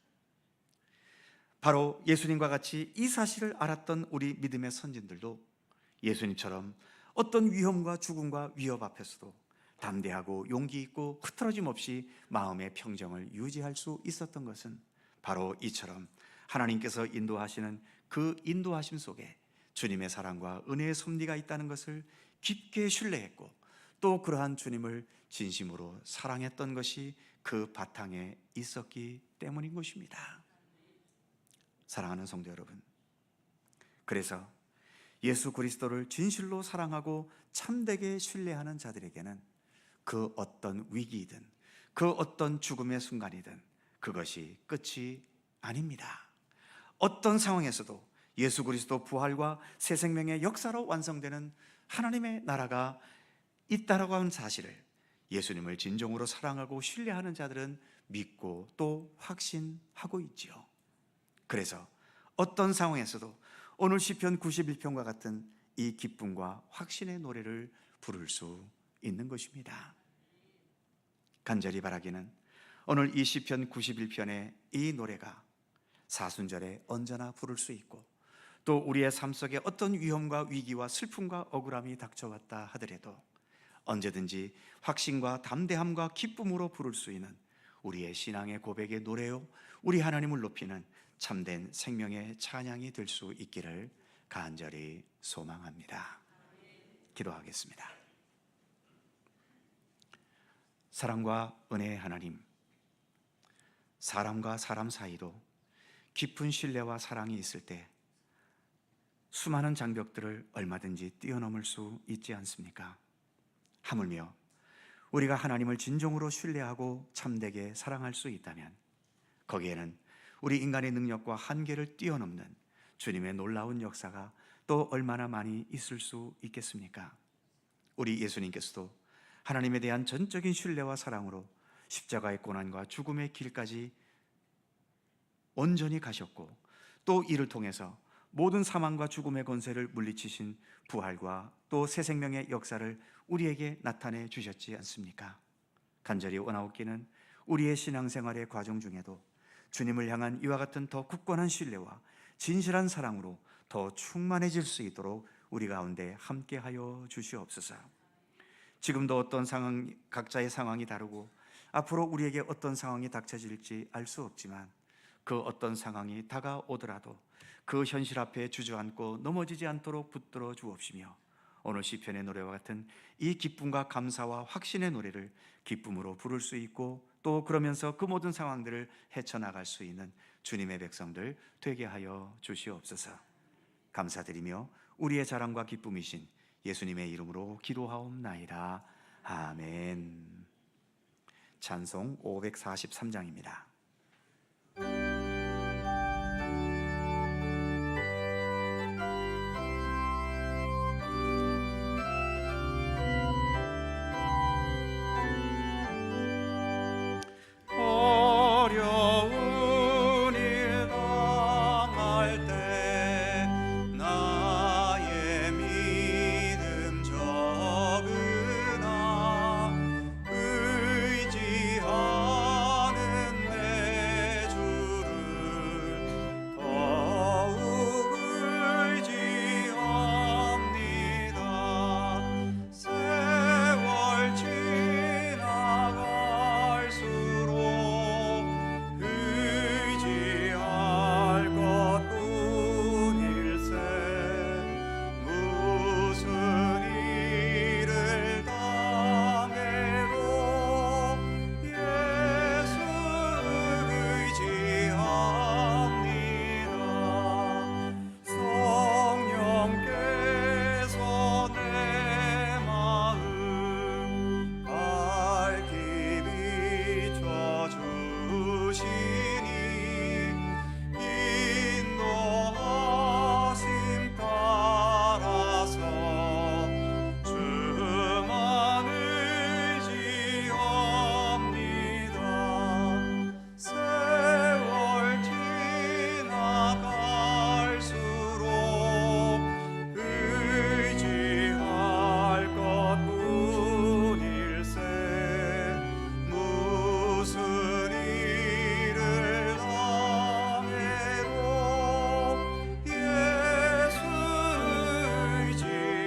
바로 예수님과 같이 이 사실을 알았던 우리 믿음의 선진들도 예수님처럼 어떤 위험과 죽음과 위협 앞에서도 담대하고 용기 있고 흐트러짐 없이 마음의 평정을 유지할 수 있었던 것은 바로 이처럼 하나님께서 인도하시는 그 인도하심 속에 주님의 사랑과 은혜의 섭리가 있다는 것을 깊게 신뢰했고 또 그러한 주님을 진심으로 사랑했던 것이 그 바탕에 있었기 때문인 것입니다. 사랑하는 성도 여러분, 그래서 예수 그리스도를 진실로 사랑하고 참되게 신뢰하는 자들에게는 그 어떤 위기이든 그 어떤 죽음의 순간이든 그것이 끝이 아닙니다. 어떤 상황에서도 예수 그리스도 부활과 새 생명의 역사로 완성되는 하나님의 나라가 있다라고 하는 사실을 예수님을 진정으로 사랑하고 신뢰하는 자들은 믿고 또 확신하고 있지요. 그래서 어떤 상황에서도 오늘 시편 91편과 같은 이 기쁨과 확신의 노래를 부를 수 있는 것입니다. 간절히 바라기는 오늘 이 시편 91편의 이 노래가 사순절에 언제나 부를 수 있고 또 우리의 삶 속에 어떤 위험과 위기와 슬픔과 억울함이 닥쳐왔다 하더라도 언제든지 확신과 담대함과 기쁨으로 부를 수 있는 우리의 신앙의 고백의 노래요, 우리 하나님을 높이는 참된 생명의 찬양이 될 수 있기를 간절히 소망합니다. 기도하겠습니다. 사랑과 은혜의 하나님, 사람과 사람 사이도 깊은 신뢰와 사랑이 있을 때 수많은 장벽들을 얼마든지 뛰어넘을 수 있지 않습니까? 하물며 우리가 하나님을 진정으로 신뢰하고 참되게 사랑할 수 있다면 거기에는 우리 인간의 능력과 한계를 뛰어넘는 주님의 놀라운 역사가 또 얼마나 많이 있을 수 있겠습니까? 우리 예수님께서도 하나님에 대한 전적인 신뢰와 사랑으로 십자가의 고난과 죽음의 길까지 온전히 가셨고 또 이를 통해서 모든 사망과 죽음의 권세를 물리치신 부활과 또 새 생명의 역사를 우리에게 나타내 주셨지 않습니까? 간절히 원하옵기는 우리의 신앙생활의 과정 중에도 주님을 향한 이와 같은 더 굳건한 신뢰와 진실한 사랑으로 더 충만해질 수 있도록 우리 가운데 함께하여 주시옵소서. 지금도 어떤 상황, 각자의 상황이 다르고 앞으로 우리에게 어떤 상황이 닥쳐질지 알 수 없지만 그 어떤 상황이 다가오더라도 그 현실 앞에 주저앉고 넘어지지 않도록 붙들어 주옵시며 오늘 시편의 노래와 같은 이 기쁨과 감사와 확신의 노래를 기쁨으로 부를 수 있고 또 그러면서 그 모든 상황들을 헤쳐나갈 수 있는 주님의 백성들 되게 하여 주시옵소서. 감사드리며 우리의 자랑과 기쁨이신 예수님의 이름으로 기도하옵나이다. 아멘. 찬송 543장입니다. 어려운 일 당할 때 나의 믿음 적으나 의지하는 내 주를 더욱 의지합니다. 세월 지나갈수록 의지할 것뿐일세. 무슨 일을 당해도 예수 의지합니다. 성령께서 내 마음 밝히 비춰주시니 인도하심 따라서 주만 의지합니다. 세월 지나갈수록 의지할 것뿐일세. 무슨 일을 당해도 예수 의지합니다.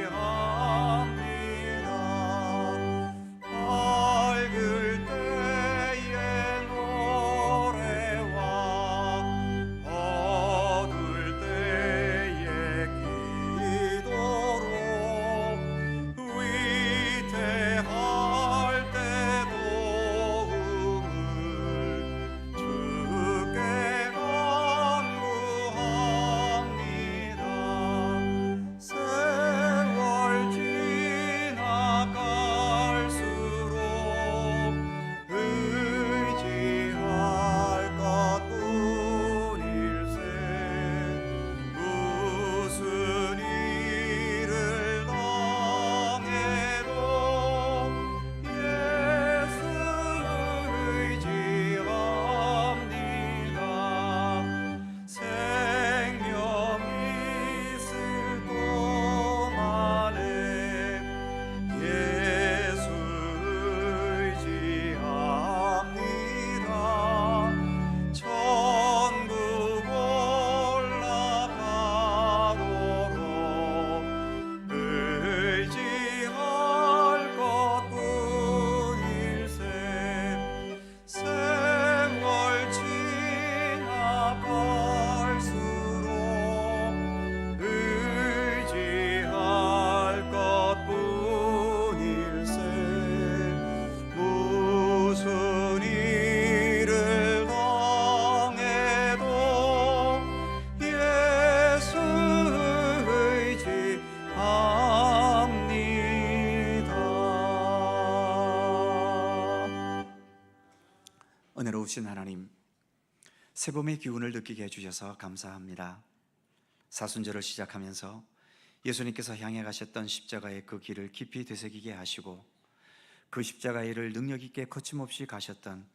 밝을 때의 노래와 어두울 때의 기도로 위태할 때 도움을 주께 간구합니다. 세월 지나갈수록 의지할 것뿐일세. 무슨 일을 당해도 예수 의지합니다. 생명이 있을 동안에 예수 의지합니다. 천국 올라가도록 의지할 것뿐일세. 세월 지나갈수록 의지할 것뿐일세. 무슨 일을 당해도 예수 의지합니다. 은혜로우신 하나님, 새봄의 기운을 느끼게 해주셔서 감사합니다. 사순절을 시작하면서 예수님께서 향해 가셨던 십자가의 그 길을 깊이 되새기게 하시고 그 십자가의 일을 능력 있게 거침없이 가셨던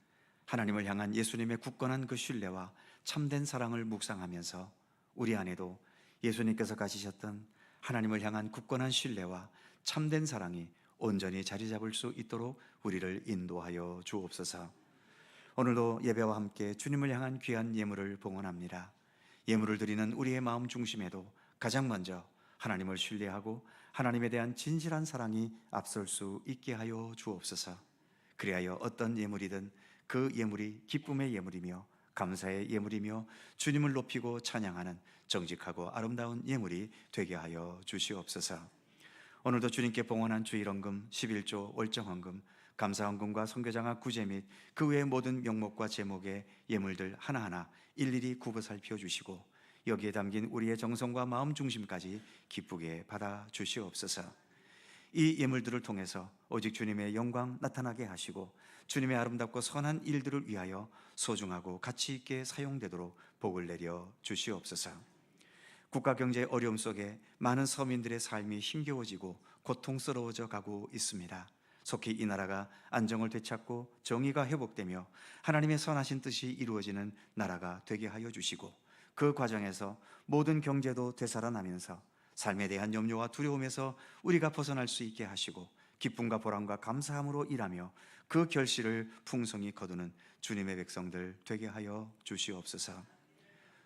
하나님을 향한 예수님의 굳건한 그 신뢰와 참된 사랑을 묵상하면서 우리 안에도 예수님께서 가지셨던 하나님을 향한 굳건한 신뢰와 참된 사랑이 온전히 자리 잡을 수 있도록 우리를 인도하여 주옵소서. 오늘도 예배와 함께 주님을 향한 귀한 예물을 봉헌합니다. 예물을 드리는 우리의 마음 중심에도 가장 먼저 하나님을 신뢰하고 하나님에 대한 진실한 사랑이 앞설 수 있게 하여 주옵소서. 그리하여 어떤 예물이든 그 예물이 기쁨의 예물이며 감사의 예물이며 주님을 높이고 찬양하는 정직하고 아름다운 예물이 되게 하여 주시옵소서. 오늘도 주님께 봉헌한 주일헌금, 11조 월정헌금, 감사헌금과 선교장학 구제 및 그 외의 모든 명목과 제목의 예물들 하나하나 일일이 굽어 살펴주시고 여기에 담긴 우리의 정성과 마음 중심까지 기쁘게 받아 주시옵소서. 이 예물들을 통해서 오직 주님의 영광 나타나게 하시고 주님의 아름답고 선한 일들을 위하여 소중하고 가치 있게 사용되도록 복을 내려 주시옵소서. 국가 경제 어려움 속에 많은 서민들의 삶이 힘겨워지고 고통스러워져 가고 있습니다. 속히 이 나라가 안정을 되찾고 정의가 회복되며 하나님의 선하신 뜻이 이루어지는 나라가 되게 하여 주시고 그 과정에서 모든 경제도 되살아나면서 삶에 대한 염려와 두려움에서 우리가 벗어날 수 있게 하시고 기쁨과 보람과 감사함으로 일하며 그 결실을 풍성히 거두는 주님의 백성들 되게 하여 주시옵소서.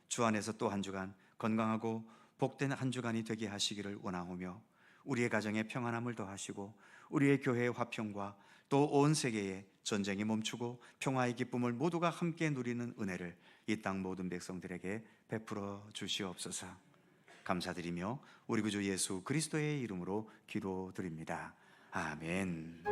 주 안에서 또 한 주간 건강하고 복된 한 주간이 되게 하시기를 원하오며 우리의 가정에 평안함을 더하시고 우리의 교회의 화평과 또 온 세계에 전쟁이 멈추고 평화의 기쁨을 모두가 함께 누리는 은혜를 이 땅 모든 백성들에게 베풀어 주시옵소서. 감사드리며 우리 구주 예수 그리스도의 이름으로 기도드립니다. 아멘.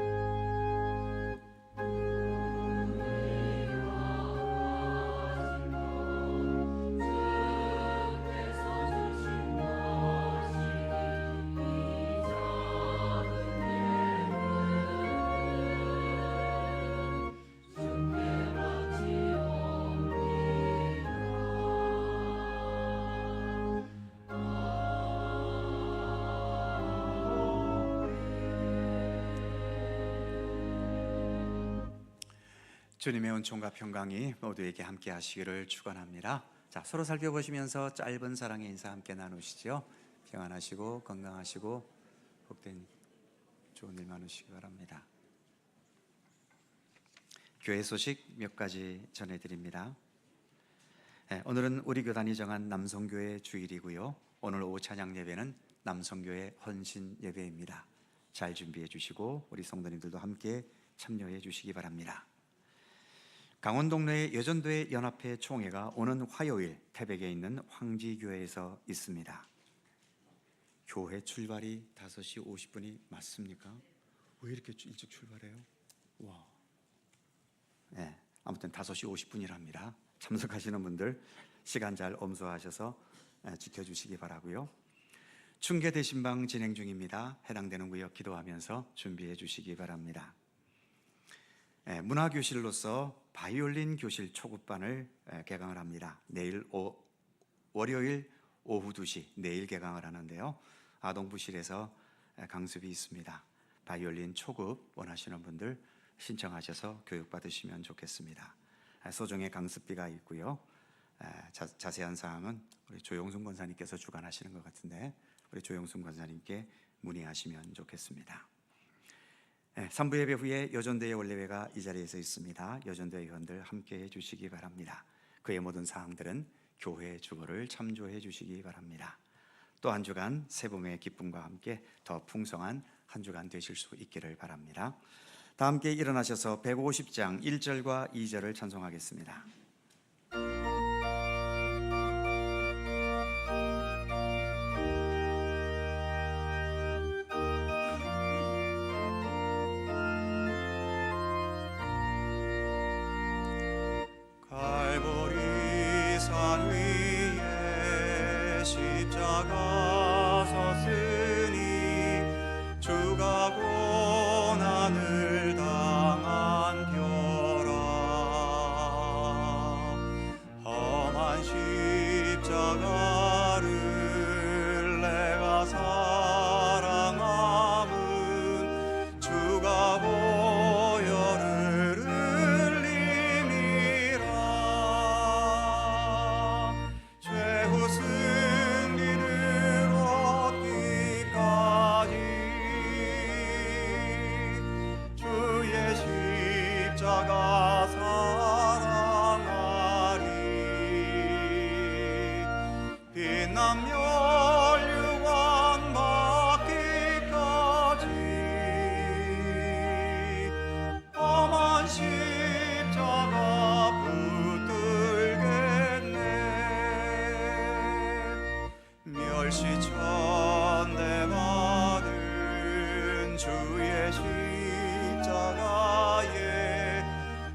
주님의 은총과 평강이 모두에게 함께 하시기를 축원합니다. 자, 서로 살펴보시면서 짧은 사랑의 인사 함께 나누시죠. 평안하시고 건강하시고 복된 좋은 일 많으시기 바랍니다. 교회 소식 몇 가지 전해드립니다. 오늘은 우리 교단이 정한 남성교회 주일이고요. 오늘 오후 찬양 예배는 남성교회 헌신 예배입니다. 잘 준비해 주시고 우리 성도님들도 함께 참여해 주시기 바랍니다. 강원동로의 여전도회 연합회 총회가 오는 화요일 태백에 있는 황지교회에서 있습니다. 교회 출발이 5시 50분이 맞습니까? 왜 이렇게 일찍 출발해요? 와. 네, 아무튼 5시 50분이랍니다. 참석하시는 분들 시간 잘 엄수하셔서 지켜주시기 바라고요. 충계 대신방 진행 중입니다. 해당되는 구역 기도하면서 준비해 주시기 바랍니다. 문화교실로서 바이올린 교실 초급반을 개강을 합니다. 월요일 오후 2시 내일 개강을 하는데요. 아동부실에서 강습이 있습니다. 바이올린 초급 원하시는 분들 신청하셔서 교육받으시면 좋겠습니다. 소정의 강습비가 있고요. 자세한 사항은 우리 조용순 권사님께서 주관하시는 것 같은데 우리 조용순 권사님께 문의하시면 좋겠습니다. 3부 예배 후에 여전도회 원례회가 이 자리에서 있습니다. 여전도회 회원들 함께해 주시기 바랍니다. 그의 모든 사항들은 교회 주보를 참조해 주시기 바랍니다. 또 한 주간 새봄의 기쁨과 함께 더 풍성한 한 주간 되실 수 있기를 바랍니다. 다 함께 일어나셔서 150장 1절과 2절을 찬송하겠습니다. 십자가 섰으니 주가 고난을 당한 벼라. 험한 십자가를 내가 사랑함은 주가 보혈을 흘림이라. 최후 승리를 얻기까지 주의 십자가 사랑 빛난 멸류관 받기까지 험한 십자가 붙들겠네. 멸시천대 받은 주의 십자가에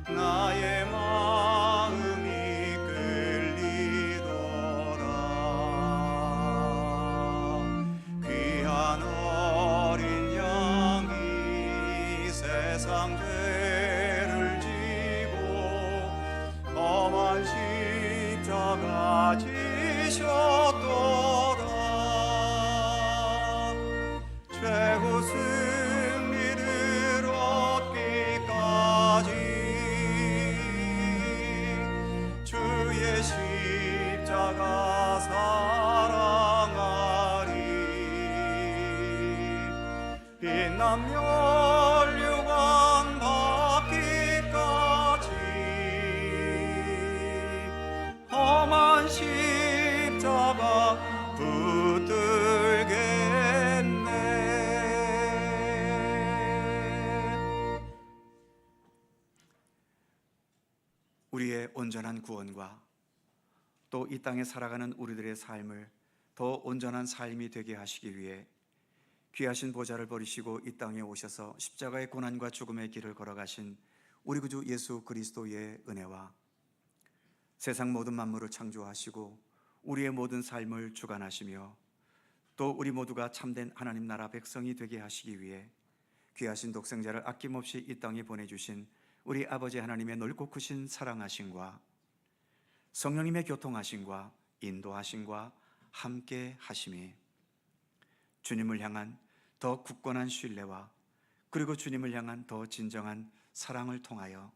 나의 마음이 끌리도다. 귀한 어린 양이 세상 죄를 지고 험한 십자가 지셨도다. 최후 승리를 얻기까지 주의 십자가 사랑하리. 빛난 멸류관 받기까지 험한 십자가 붙들겠네. 우리의 온전한 구원과 또 이 땅에 살아가는 우리들의 삶을 더 온전한 삶이 되게 하시기 위해 귀하신 보좌를 버리시고 이 땅에 오셔서 십자가의 고난과 죽음의 길을 걸어가신 우리 구주 예수 그리스도의 은혜와 세상 모든 만물을 창조하시고 우리의 모든 삶을 주관하시며 또 우리 모두가 참된 하나님 나라 백성이 되게 하시기 위해 귀하신 독생자를 아낌없이 이 땅에 보내주신 우리 아버지 하나님의 넓고 크신 사랑하심과 성령님의 교통하심과 인도하심과 함께 하심이 주님을 향한 더 굳건한 신뢰와 그리고 주님을 향한 더 진정한 사랑을 통하여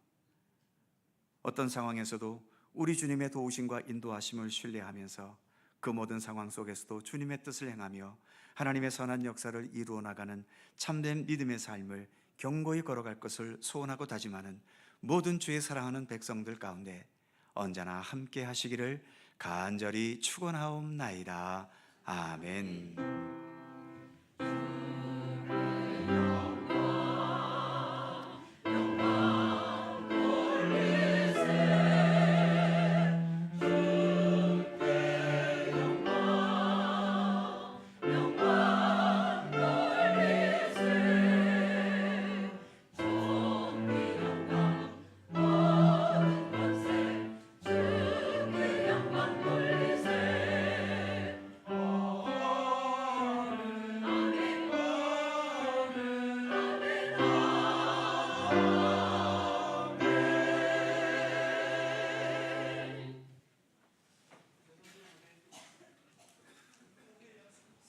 어떤 상황에서도 우리 주님의 도우심과 인도하심을 신뢰하면서 그 모든 상황 속에서도 주님의 뜻을 행하며 하나님의 선한 역사를 이루어 나가는 참된 믿음의 삶을 견고히 걸어갈 것을 소원하고 다짐하는 모든 주의 사랑하는 백성들 가운데 언제나 함께 하시기를 간절히 축원하옵나이다. 아멘.